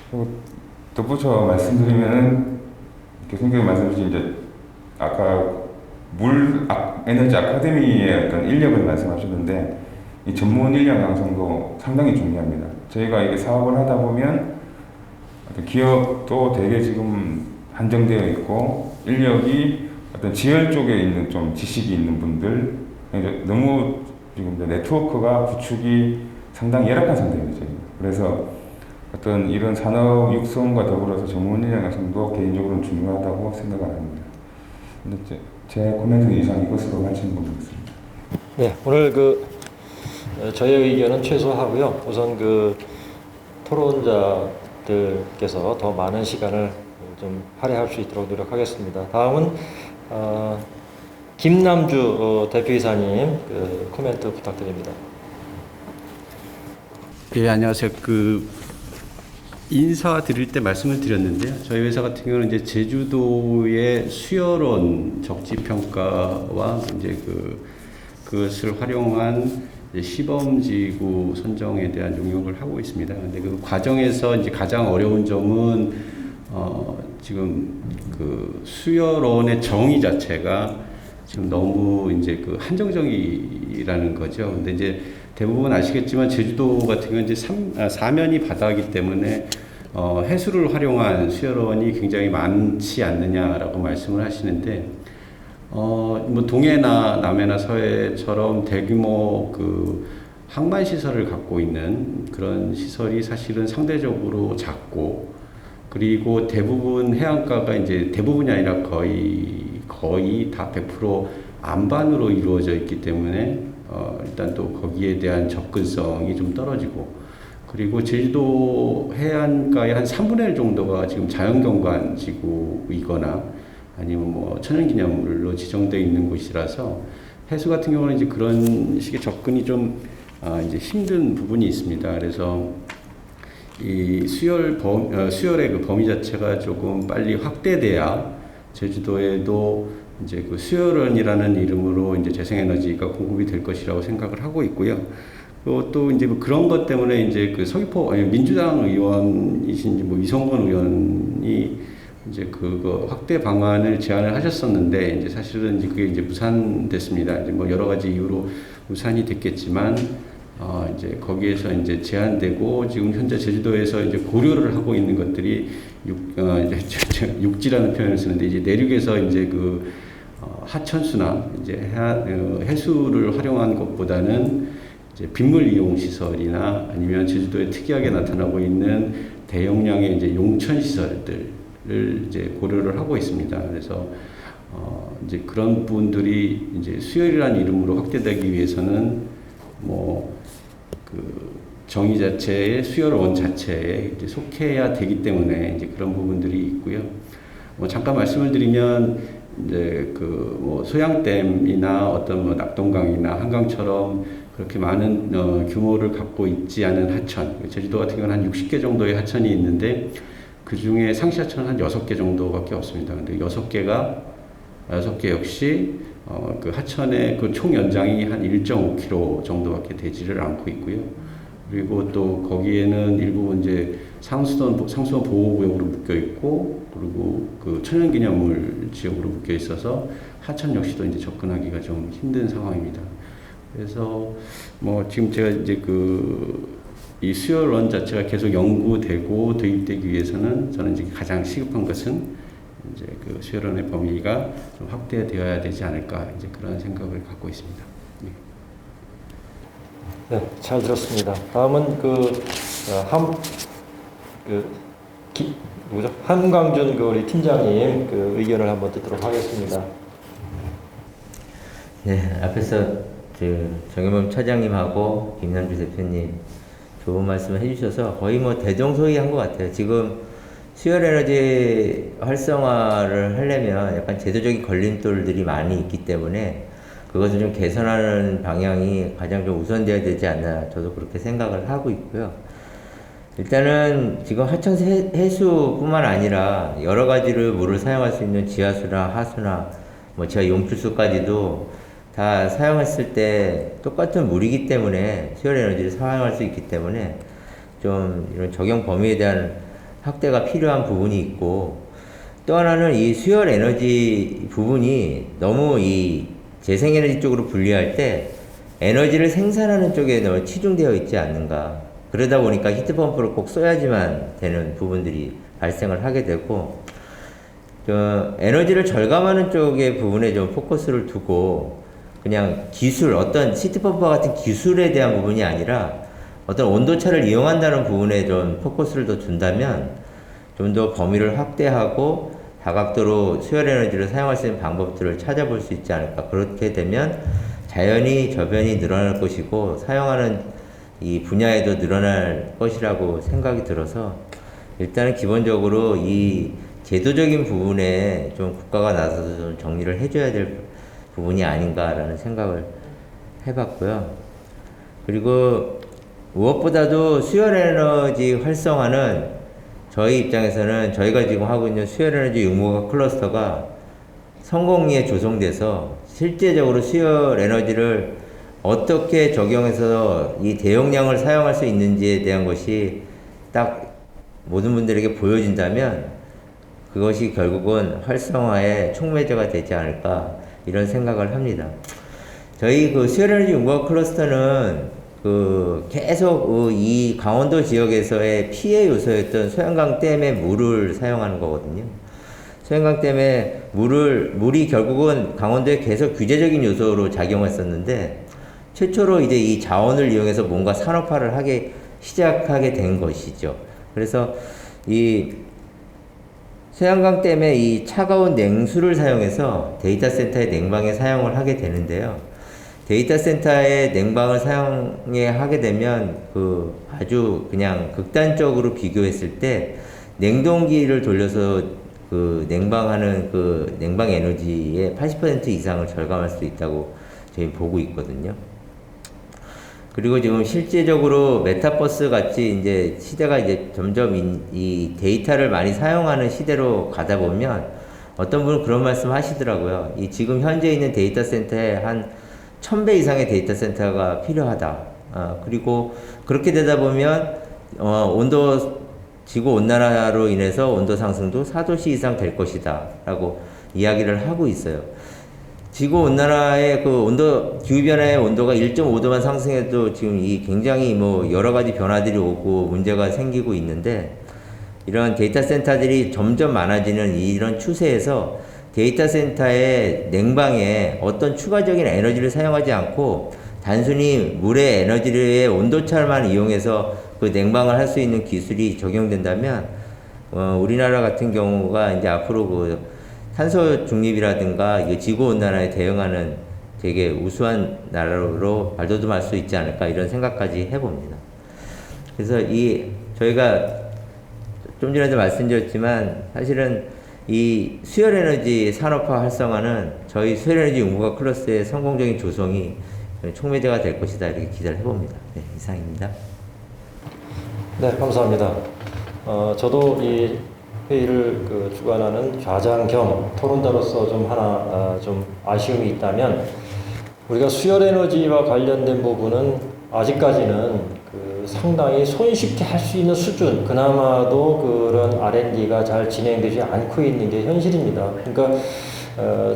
그리고 덧붙여 말씀드리면 교수님께서 말씀하신 이제 아까 에너지 아카데미의 어떤 인력을 말씀하셨는데, 이 전문 인력 양성도 상당히 중요합니다. 저희가 이게 사업을 하다 보면 기업도 되게 지금 한정되어 있고 인력이 어떤 지열 쪽에 있는 좀 지식이 있는 분들, 너무 지금 네트워크가 구축이 상당히 열악한 상태입니다. 저희가. 그래서 어떤 이런 산업 육성과 더불어서 전문 인력 양성도 개인적으로는 중요하다고 생각을 합니다. 근데 제 코멘트는 이상 이것으로 말씀드리겠습니다. 네, 오늘 저의 의견은 최소하고요. 우선 토론자들께서 더 많은 시간을 좀 할애할 수 있도록 노력하겠습니다. 다음은 김남주 대표이사님 코멘트 부탁드립니다. 예, 안녕하세요. 인사드릴 때 말씀을 드렸는데요. 저희 회사 같은 경우는 이제 제주도의 수열원 적지 평가와 이제 그것을 활용한 시범지구 선정에 대한 용역을 하고 있습니다. 근데 그 과정에서 이제 가장 어려운 점은 지금 수열원의 정의 자체가 지금 너무 이제 한정적이라는 거죠. 근데 이제 대부분 아시겠지만 제주도 같은 경우는 이제 사면이 바다이기 때문에 해수를 활용한 수열원이 굉장히 많지 않느냐라고 말씀을 하시는데, 뭐 동해나 남해나 서해처럼 대규모 항만 시설을 갖고 있는 그런 시설이 사실은 상대적으로 작고, 그리고 대부분 해안가가 이제 대부분이 아니라 거의 다 100% 안반으로 이루어져 있기 때문에 일단 또 거기에 대한 접근성이 좀 떨어지고, 그리고 제주도 해안가의 한 3분의 1 정도가 지금 자연경관 지구이거나 아니면 뭐 천연기념물로 지정되어 있는 곳이라서 해수 같은 경우는 이제 그런 식의 접근이 좀 이제 힘든 부분이 있습니다. 그래서 이 수열의 그 범위 자체가 조금 빨리 확대돼야 제주도에도 이제 그 수열원이라는 이름으로 이제 재생에너지가 공급이 될 것이라고 생각을 하고 있고요. 또 이제 뭐 그런 것 때문에 이제 그 서귀포 민주당 의원이신 뭐 이성건 의원이 이제 그거 확대 방안을 제안을 하셨었는데 이제 사실은 이제 그게 이제 무산됐습니다. 이제 뭐 여러 가지 이유로 무산이 됐겠지만 이제 거기에서 이제 제한되고 지금 현재 제주도에서 이제 고려를 하고 있는 것들이 육지라는 표현을 쓰는데 이제 내륙에서 이제 그 하천수나 이제 해수를 활용한 것보다는 이제 빗물 이용 시설이나 아니면 제주도에 특이하게 나타나고 있는 대용량의 이제 용천 시설들을 이제 고려를 하고 있습니다. 그래서 이제 그런 부분들이 이제 수열이라는 이름으로 확대되기 위해서는 뭐 그 정의 자체의 수열원 자체에 이제 속해야 되기 때문에 이제 그런 부분들이 있고요. 뭐 잠깐 말씀을 드리면 이제 그 뭐 소양댐이나 어떤 뭐 낙동강이나 한강처럼 그렇게 많은 규모를 갖고 있지 않은 하천, 제주도 같은 경우는 한 60개 정도의 하천이 있는데 그 중에 상시 하천은 한 6개 정도밖에 없습니다. 근데 6개 역시 그 하천의 그 총 연장이 한 1.5km 정도밖에 되지를 않고 있고요. 그리고 또 거기에는 일부 이제 상수원 보호구역으로 묶여 있고, 그리고 그 천연기념물 지역으로 묶여 있어서 하천 역시도 이제 접근하기가 좀 힘든 상황입니다. 그래서 뭐 지금 제가 이제 이 수열원 자체가 계속 연구되고 도입되기 위해서는 저는 이제 가장 시급한 것은 이제 그 수열원의 범위가 좀 확대되어야 되지 않을까 이제 그런 생각을 갖고 있습니다. 네, 잘 들었습니다. 다음은 한광준 우리 팀장님 그 의견을 한번 듣도록 하겠습니다. 네, 앞에서 정혜범 차장님하고 김남주 대표님 좋은 말씀을 해주셔서 거의 뭐 대동소이한 것 같아요. 지금 수열에너지 활성화를 하려면 약간 제도적인 걸림돌들이 많이 있기 때문에 그것을 좀 개선하는 방향이 가장 좀 우선되어야 되지 않나 저도 그렇게 생각을 하고 있고요. 일단은 지금 하천 해수뿐만 아니라 여러 가지로 물을 사용할 수 있는 지하수나 하수나 뭐 지하 용출수까지도 다 사용했을 때 똑같은 물이기 때문에 수열에너지를 사용할 수 있기 때문에 좀 이런 적용 범위에 대한 확대가 필요한 부분이 있고, 또 하나는 이 수열에너지 부분이 너무 이 재생에너지 쪽으로 분리할 때 에너지를 생산하는 쪽에 너무 치중되어 있지 않는가. 그러다 보니까 히트펌프를 꼭 써야지만 되는 부분들이 발생을 하게 되고, 에너지를 절감하는 쪽의 부분에 좀 포커스를 두고 그냥 기술, 어떤 히트펌프와 같은 기술에 대한 부분이 아니라 어떤 온도차를 이용한다는 부분에 좀 포커스를 더 둔다면 좀 더 범위를 확대하고 다각도로 수열에너지를 사용할 수 있는 방법들을 찾아볼 수 있지 않을까. 그렇게 되면 자연히 저변이 늘어날 것이고 사용하는 이 분야에도 늘어날 것이라고 생각이 들어서 일단은 기본적으로 이 제도적인 부분에 좀 국가가 나서서 좀 정리를 해줘야 될 부분이 아닌가라는 생각을 해봤고요. 그리고 무엇보다도 수열에너지 활성화는 저희 입장에서는 저희가 지금 하고 있는 수열에너지 융목화 클러스터가 성공리에 조성돼서 실제적으로 수열에너지를 어떻게 적용해서 이 대용량을 사용할 수 있는지에 대한 것이 딱 모든 분들에게 보여진다면 그것이 결국은 활성화의 촉매제가 되지 않을까 이런 생각을 합니다. 저희 수열에너지 융목화 클러스터는 계속 이 강원도 지역에서의 피해 요소였던 소양강 댐의 물을 사용하는 거거든요. 소양강 댐의 물이 결국은 강원도에 계속 규제적인 요소로 작용했었는데 최초로 이제 이 자원을 이용해서 뭔가 산업화를 시작하게 된 것이죠. 그래서 이 소양강 댐의 이 차가운 냉수를 사용해서 데이터 센터의 냉방에 사용을 하게 되는데요. 데이터 센터의 냉방을 사용하게 되면 아주 그냥 극단적으로 비교했을 때 냉동기를 돌려서 냉방하는 냉방 에너지의 80% 이상을 절감할 수 있다고 저희 보고 있거든요. 그리고 지금 실제적으로 메타버스 같이 이제 시대가 이제 점점 이 데이터를 많이 사용하는 시대로 가다 보면 어떤 분은 그런 말씀 하시더라고요. 이 지금 현재 있는 데이터 센터에 한 1000배 이상의 데이터 센터가 필요하다. 그리고 그렇게 되다 보면 지구 온난화로 인해서 온도 상승도 4도씨 이상 될 것이다 라고 이야기를 하고 있어요. 지구 온난화의 기후변화의 온도가 1.5도만 상승해도 지금 이 굉장히 여러 가지 변화들이 오고 문제가 생기고 있는데, 이런 데이터 센터들이 점점 많아지는 이런 추세에서 데이터 센터의 냉방에 어떤 추가적인 에너지를 사용하지 않고 단순히 물의 에너지의 온도차만 이용해서 그 냉방을 할 수 있는 기술이 적용된다면, 우리나라 같은 경우가 이제 앞으로 탄소 중립이라든가 지구 온난화에 대응하는 되게 우수한 나라로 발돋움할 수 있지 않을까, 이런 생각까지 해봅니다. 그래서 저희가 좀 전에도 말씀드렸지만 사실은 이 수열에너지 산업화 활성화는 저희 수열에너지 연구가 클러스의 성공적인 조성이 촉매제가 될 것이다, 이렇게 기대를 해봅니다. 네, 이상입니다. 네, 감사합니다. 저도 이 회의를 주관하는 좌장 겸 토론자로서 좀 아쉬움이 있다면, 우리가 수열에너지와 관련된 부분은 아직까지는 상당히 손쉽게 할 수 있는 수준, 그나마도 그런 R&D가 잘 진행되지 않고 있는 게 현실입니다. 그러니까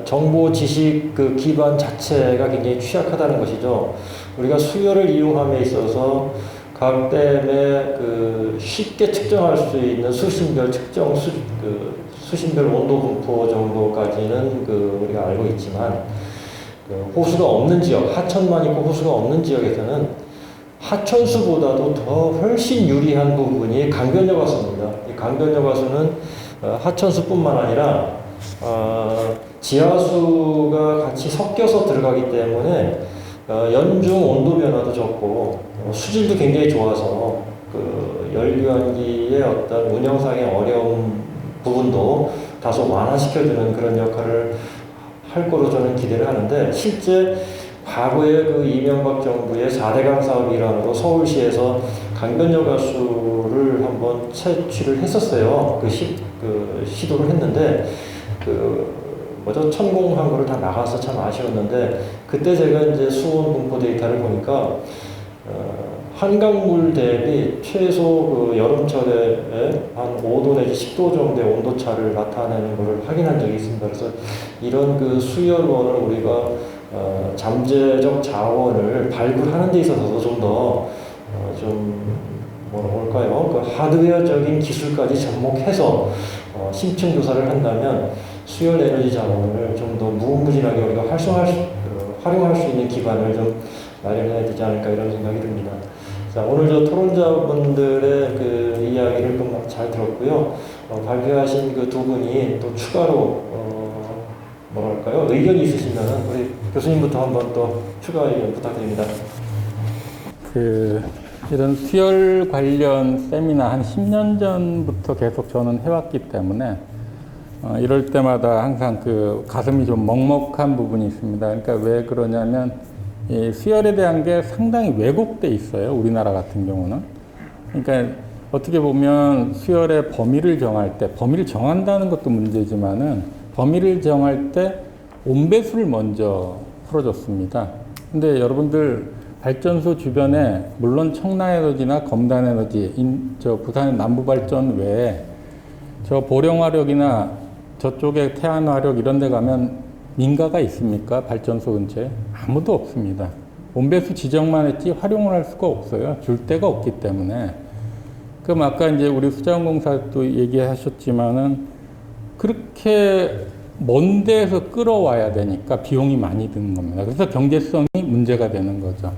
정보 지식 기반 자체가 굉장히 취약하다는 것이죠. 우리가 수열을 이용함에 있어서 각 댐에 쉽게 측정할 수 있는 수신별 측정 수신별 온도 분포 정도까지는 우리가 알고 있지만, 호수가 없는 지역, 하천만 있고 호수가 없는 지역에서는 하천수보다도 더 훨씬 유리한 부분이 강변여가수입니다. 이 강변여가수는 하천수뿐만 아니라 지하수가 같이 섞여서 들어가기 때문에 연중 온도 변화도 적고 수질도 굉장히 좋아서 연료안기의 어떤 운영상의 어려운 부분도 다소 완화시켜주는 그런 역할을 할 거로 저는 기대를 하는데, 실제 과거에 이명박 정부의 4대강 사업 일환으로 서울시에서 강변여가수를 한번 채취를 했었어요. 시도를 했는데 천공한 거를 다 나가서 참 아쉬웠는데, 그때 제가 이제 수온 분포 데이터를 보니까 한강물 대비 최소 여름철에 한 5도 내지 10도 정도의 온도차를 나타내는 것을 확인한 적이 있습니다. 그래서 이런 수열원을 우리가 잠재적 자원을 발굴하는 데 있어서도 좀 더 하드웨어적인 기술까지 접목해서 심층 조사를 한다면 수열 에너지 자원을 좀 더 무궁무진하게 우리가 활용할 수 있는 기반을 좀 마련해야 되지 않을까, 이런 생각이 듭니다. 자, 오늘 토론자분들의 이야기를 잘 들었고요. 발표하신 두 분이 또 추가로 의견이 있으시면 우리 교수님부터 한번 또 추가 의견 부탁드립니다. 이런 수열 관련 세미나 한 10년 전부터 계속 저는 해왔기 때문에 이럴 때마다 항상 가슴이 좀 먹먹한 부분이 있습니다. 그러니까 왜 그러냐면 이 수열에 대한 게 상당히 왜곡돼 있어요, 우리나라 같은 경우는. 그러니까 어떻게 보면 수열의 범위를 정할 때, 범위를 정한다는 것도 문제지만은 범위를 정할 때 온배수를 먼저 풀어줬습니다. 근데 여러분들 발전소 주변에 물론 청라에너지나 검단에너지, 부산 남부발전 외에 보령화력이나 저쪽에 태안화력 이런 데 가면 민가가 있습니까? 발전소 근처에? 아무도 없습니다. 온배수 지정만 했지 활용을 할 수가 없어요. 줄 데가 없기 때문에. 그럼 아까 이제 우리 수자원공사도 얘기하셨지만은 그렇게 먼 데에서 끌어와야 되니까 비용이 많이 드는 겁니다. 그래서 경제성이 문제가 되는 거죠.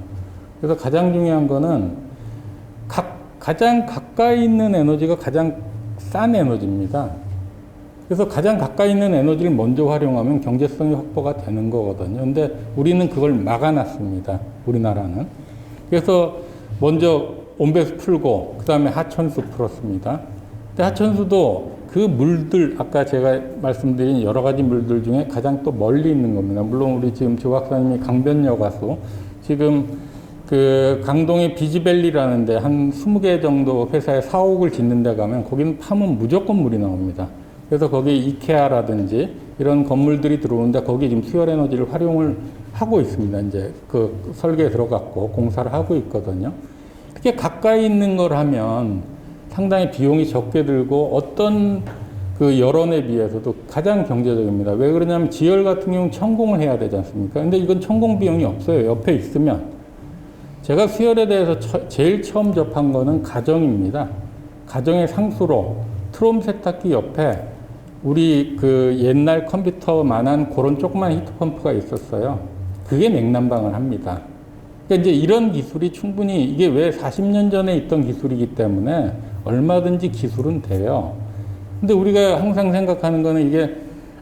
그래서 가장 중요한 거는 가장 가까이 있는 에너지가 가장 싼 에너지입니다. 그래서 가장 가까이 있는 에너지를 먼저 활용하면 경제성이 확보가 되는 거거든요. 근데 우리는 그걸 막아놨습니다, 우리나라는. 그래서 먼저 온배수 풀고 그 다음에 하천수 풀었습니다. 근데 하천수도 그 물들, 아까 제가 말씀드린 여러 가지 물들 중에 가장 또 멀리 있는 겁니다. 물론 우리 지금 조 박사님이 강변여가수, 지금 그 강동의 비지밸리라는데 한 20개 정도 회사에 사옥을 짓는 데 가면 거기는 파면 무조건 물이 나옵니다. 그래서 거기 이케아라든지 이런 건물들이 들어오는데 거기 지금 수열 에너지를 활용을 하고 있습니다. 이제 그 설계에 들어갔고 공사를 하고 있거든요. 그렇게 가까이 있는 걸 하면 상당히 비용이 적게 들고 어떤 그 여론에 비해서도 가장 경제적입니다. 왜 그러냐면 지열 같은 경우는 천공을 해야 되지 않습니까? 근데 이건 천공 비용이 없어요. 옆에 있으면. 제가 수열에 대해서 제일 처음 접한 거는 가정입니다. 가정의 상수로 트롬 세탁기 옆에 우리 그 옛날 컴퓨터만한 그런 조그만 히트펌프가 있었어요. 그게 냉난방을 합니다. 그러니까 이제 이런 기술이 충분히, 이게 왜 40년 전에 있던 기술이기 때문에 얼마든지 기술은 돼요. 근데 우리가 항상 생각하는 거는 이게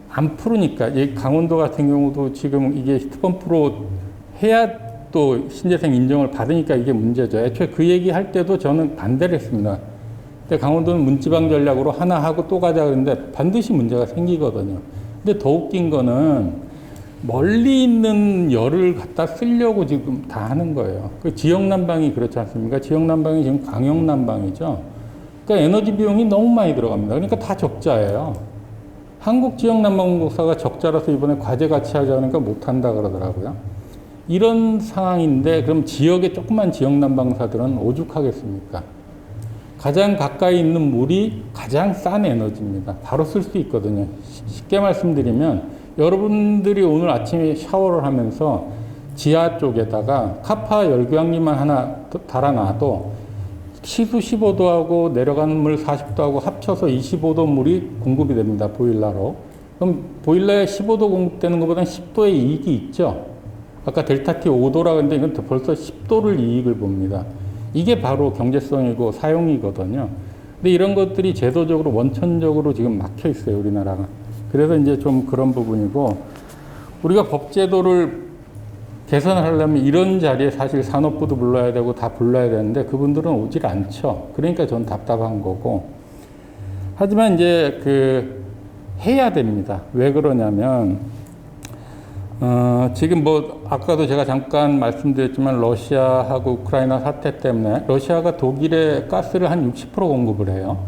안 푸르니까, 강원도 같은 경우도 지금 이게 히트펌프로 해야 또 신재생 인정을 받으니까 이게 문제죠. 애초에 그 얘기 할 때도 저는 반대를 했습니다. 근데 강원도는 문지방 전략으로 하나 하고 또 가자 그러는데 반드시 문제가 생기거든요. 근데 더 웃긴 거는 멀리 있는 열을 갖다 쓰려고 지금 다 하는 거예요. 그 지역난방이 그렇지 않습니까? 지역난방이 지금 광역난방이죠. 그러니까 에너지 비용이 너무 많이 들어갑니다. 그러니까 다 적자예요. 한국지역난방공사가 적자라서 이번에 과제 같이 하자 그러니까 못한다 그러더라고요. 이런 상황인데 그럼 지역의 조그만 지역난방사들은 오죽하겠습니까? 가장 가까이 있는 물이 가장 싼 에너지입니다. 바로 쓸 수 있거든요. 쉽게 말씀드리면 여러분들이 오늘 아침에 샤워를 하면서 지하 쪽에다가 카파 열교환기만 하나 달아놔도 시수 15도하고 내려가는 물 40도하고 합쳐서 25도 물이 공급이 됩니다. 보일러로. 그럼 보일러에 15도 공급되는 것보다는 10도의 이익이 있죠. 아까 델타 T 5도라 그랬는데 이건 벌써 10도를 이익을 봅니다. 이게 바로 경제성이고 사용이거든요. 근데 이런 것들이 제도적으로 원천적으로 지금 막혀 있어요, 우리나라가. 그래서 이제 좀 그런 부분이고, 우리가 법제도를 개선하려면 이런 자리에 사실 산업부도 불러야 되고 다 불러야 되는데 그분들은 오질 않죠. 그러니까 전 답답한 거고. 하지만 이제 해야 됩니다. 왜 그러냐면, 지금 뭐, 아까도 제가 잠깐 말씀드렸지만, 러시아하고 우크라이나 사태 때문에, 러시아가 독일에 가스를 한 60% 공급을 해요.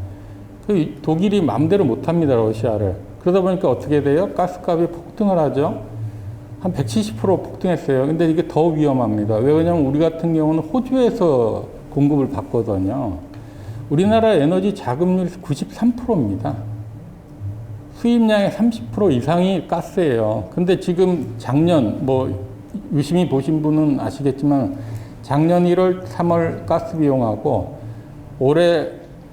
독일이 마음대로 못 합니다, 러시아를. 그러다 보니까 어떻게 돼요? 가스값이 폭등을 하죠. 한 170% 폭등했어요. 근데 이게 더 위험합니다. 왜 그러냐면, 우리 같은 경우는 호주에서 공급을 받거든요. 우리나라 에너지 자급률 93%입니다. 수입량의 30% 이상이 가스예요. 근데 지금 작년, 뭐, 유심히 보신 분은 아시겠지만, 작년 1월, 3월 가스 비용하고 올해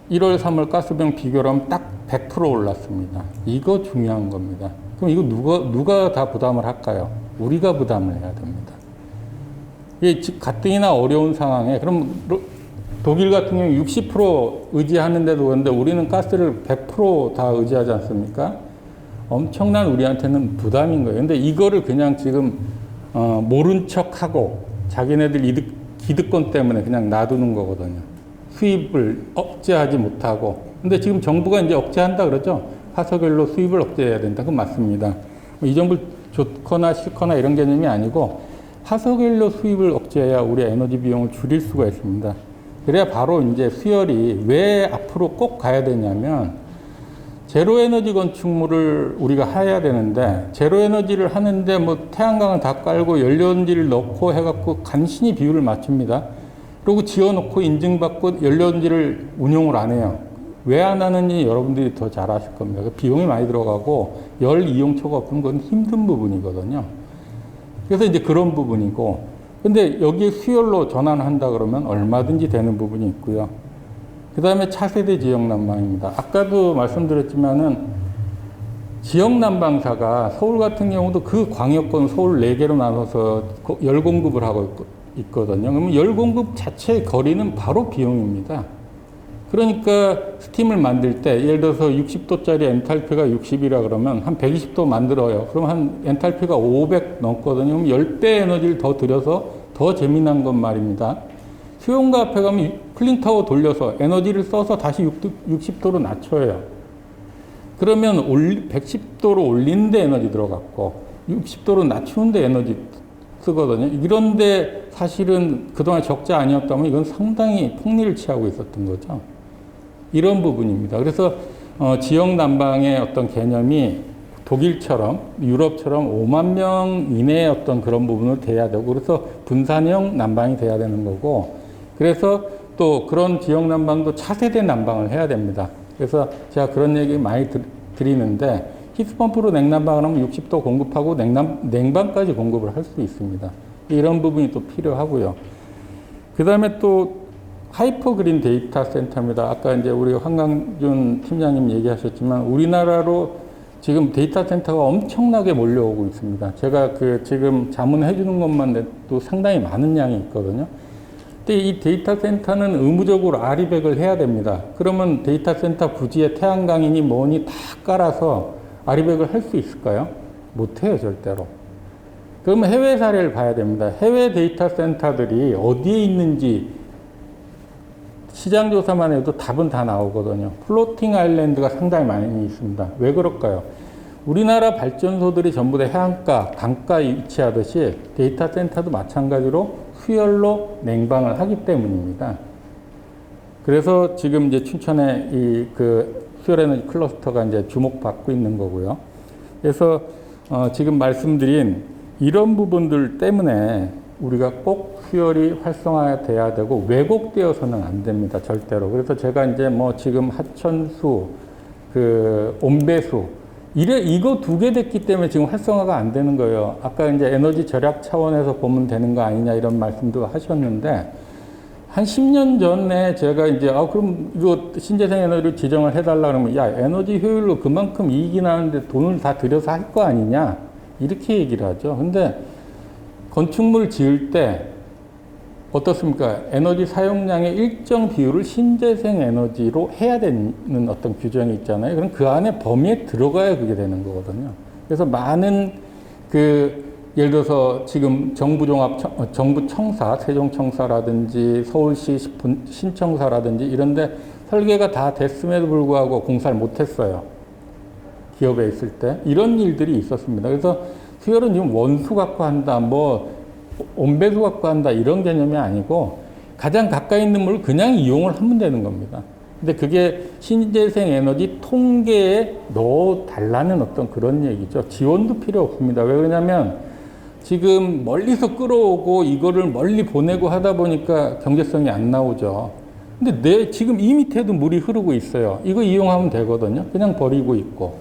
1월, 3월 가스 비용 비교를 하면 딱 100% 올랐습니다. 이거 중요한 겁니다. 그럼 이거 누가 다 부담을 할까요? 우리가 부담을 해야 됩니다. 이게 가뜩이나 어려운 상황에, 그럼 독일 같은 경우 60% 의지하는데도 그런데 우리는 가스를 100% 다 의지하지 않습니까? 엄청난 우리한테는 부담인 거예요. 근데 이거를 그냥 지금 모른 척하고 자기네들 기득권 때문에 그냥 놔두는 거거든요. 수입을 억제하지 못하고. 근데 지금 정부가 이제 억제한다 그러죠. 화석연료 수입을 억제해야 된다. 그건 맞습니다. 이 정부 좋거나 싫거나 이런 개념이 아니고 화석연료 수입을 억제해야 우리 에너지 비용을 줄일 수가 있습니다. 그래야 바로 이제 수열이 왜 앞으로 꼭 가야 되냐면, 제로 에너지 건축물을 우리가 해야 되는데, 제로 에너지를 하는데 뭐 태양광을 다 깔고 연료전지를 넣고 해갖고 간신히 비율을 맞춥니다. 그리고 지어놓고 인증받고 연료전지를 운용을 안 해요. 왜 안 하는지 여러분들이 더 잘 아실 겁니다. 비용이 많이 들어가고 열 이용처가 없는 건 힘든 부분이거든요. 그래서 이제 그런 부분이고, 근데 여기에 수열로 전환한다 그러면 얼마든지 되는 부분이 있고요. 그 다음에 차세대 지역난방입니다. 아까도 말씀드렸지만은 지역난방사가 서울 같은 경우도 그 광역권 서울 4개로 나눠서 열 공급을 하고 있거든요. 그러면 열 공급 자체의 거리는 바로 비용입니다. 그러니까 스팀을 만들 때 예를 들어서 60도짜리 엔탈피가 60이라 그러면 한 120도 만들어요. 그럼 한 엔탈피가 500 넘거든요. 그럼 10배 에너지를 더 들여서 더 재미난 건 말입니다. 수용과 앞에 가면 쿨링타워 돌려서 에너지를 써서 다시 60도로 낮춰요. 그러면 110도로 올리는데 에너지 들어갔고 60도로 낮추는데 에너지 쓰거든요. 이런데 사실은 그동안 적자 아니었다면 이건 상당히 폭리를 취하고 있었던 거죠. 이런 부분입니다. 그래서 지역 난방의 어떤 개념이 독일처럼 유럽처럼 5만 명 이내의 어떤 그런 부분을 돼야 되고 그래서 분산형 난방이 돼야 되는 거고 그래서 또 그런 지역 난방도 차세대 난방을 해야 됩니다. 그래서 제가 그런 얘기 많이 드리는데 히트펌프로 냉난방을 하면 60도 공급하고 냉방까지 공급을 할 수 있습니다. 이런 부분이 또 필요하고요. 그 다음에 또 하이퍼그린 데이터 센터입니다. 아까 이제 우리 황강준 팀장님 얘기하셨지만 우리나라로 지금 데이터 센터가 엄청나게 몰려오고 있습니다. 제가 지금 자문해 주는 것만 해도 상당히 많은 양이 있거든요. 근데 이 데이터 센터는 의무적으로 아리백을 해야 됩니다. 그러면 데이터 센터 부지에 태양광이니 뭐니 다 깔아서 아리백을 할 수 있을까요? 못해요, 절대로. 그러면 해외 사례를 봐야 됩니다. 해외 데이터 센터들이 어디에 있는지 시장 조사만 해도 답은 다 나오거든요. 플로팅 아일랜드가 상당히 많이 있습니다. 왜 그럴까요? 우리나라 발전소들이 전부 다 해안가, 강가에 위치하듯이 데이터 센터도 마찬가지로 수열로 냉방을 하기 때문입니다. 그래서 지금 이제 춘천에 수열에너지 클러스터가 이제 주목받고 있는 거고요. 그래서 지금 말씀드린 이런 부분들 때문에 우리가 꼭 수열이 활성화돼야 되고 왜곡되어서는 안 됩니다. 절대로. 그래서 제가 이제 뭐 지금 하천수, 온배수 이거 두 개 됐기 때문에 지금 활성화가 안 되는 거예요. 아까 이제 에너지 절약 차원에서 보면 되는 거 아니냐 이런 말씀도 하셨는데 한 10년 전에 제가 이제 그럼 이거 신재생 에너지를 지정을 해달라 그러면 야 에너지 효율로 그만큼 이익이 나는데 돈을 다 들여서 할 거 아니냐 이렇게 얘기를 하죠. 근데 건축물 지을 때 어떻습니까? 에너지 사용량의 일정 비율을 신재생 에너지로 해야 되는 어떤 규정이 있잖아요. 그럼 그 안에 범위에 들어가야 그게 되는 거거든요. 그래서 많은 예를 들어서 지금 정부 청사, 세종청사라든지 서울시 신청사라든지 이런데 설계가 다 됐음에도 불구하고 공사를 못했어요. 기업에 있을 때 이런 일들이 있었습니다. 그래서 수열은 지금 원수 갖고 한다, 온배수 갖고 한다 이런 개념이 아니고 가장 가까이 있는 물을 그냥 이용을 하면 되는 겁니다. 근데 그게 신재생 에너지 통계에 넣어달라는 어떤 그런 얘기죠. 지원도 필요 없습니다. 왜 그러냐면 지금 멀리서 끌어오고 이거를 멀리 보내고 하다 보니까 경제성이 안 나오죠. 근데 지금 이 밑에도 물이 흐르고 있어요. 이거 이용하면 되거든요. 그냥 버리고 있고.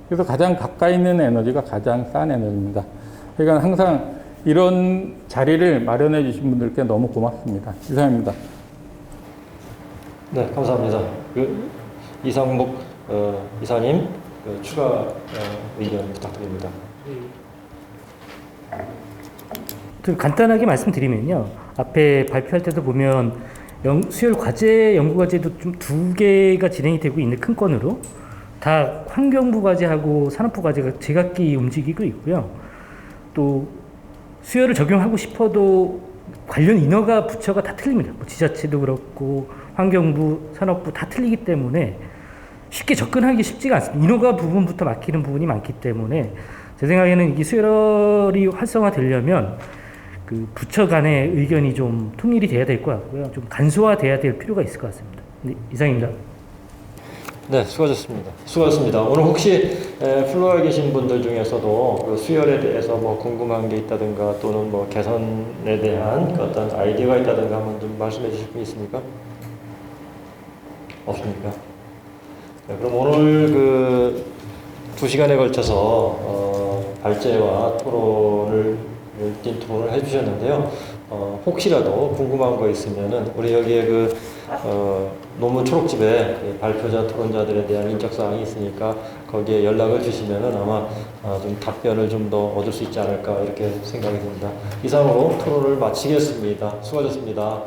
그래서 가장 가까이 있는 에너지가 가장 싼 에너지입니다. 그러니까 항상 이런 자리를 마련해 주신 분들께 너무 고맙습니다. 이상입니다. 네, 감사합니다. 이상목 이사님 추가 의견 부탁드립니다. 간단하게 말씀드리면요. 앞에 발표할 때도 보면 수열 과제, 연구 과제도 좀 두 개가 진행이 되고 있는 큰 건으로 다 환경부 과제하고 산업부 과제가 제각기 움직이고 있고요. 또 수열을 적용하고 싶어도 관련 인허가 부처가 다 틀립니다. 지자체도 그렇고 환경부, 산업부 다 틀리기 때문에 쉽게 접근하기 쉽지가 않습니다. 인허가 부분부터 막히는 부분이 많기 때문에 제 생각에는 이 수열이 활성화되려면 부처 간의 의견이 좀 통일이 돼야 될 것 같고요. 좀 간소화돼야 될 필요가 있을 것 같습니다. 네, 이상입니다. 네, 수고하셨습니다. 오늘 혹시 플로어에 계신 분들 중에서도 수열에 대해서 궁금한 게 있다든가 또는 개선에 대한 어떤 아이디어가 있다든가 한번 좀 말씀해 주실 분 있습니까? 없습니까? 네, 그럼 오늘 2시간에 걸쳐서 발제와 토론을 해주셨는데요. 혹시라도 궁금한 거 있으면은 우리 여기에 논문 초록집에 발표자, 토론자들에 대한 인적 사항이 있으니까 거기에 연락을 주시면은 아마 좀 답변을 좀 더 얻을 수 있지 않을까 이렇게 생각이 듭니다. 이상으로 토론을 마치겠습니다. 수고하셨습니다.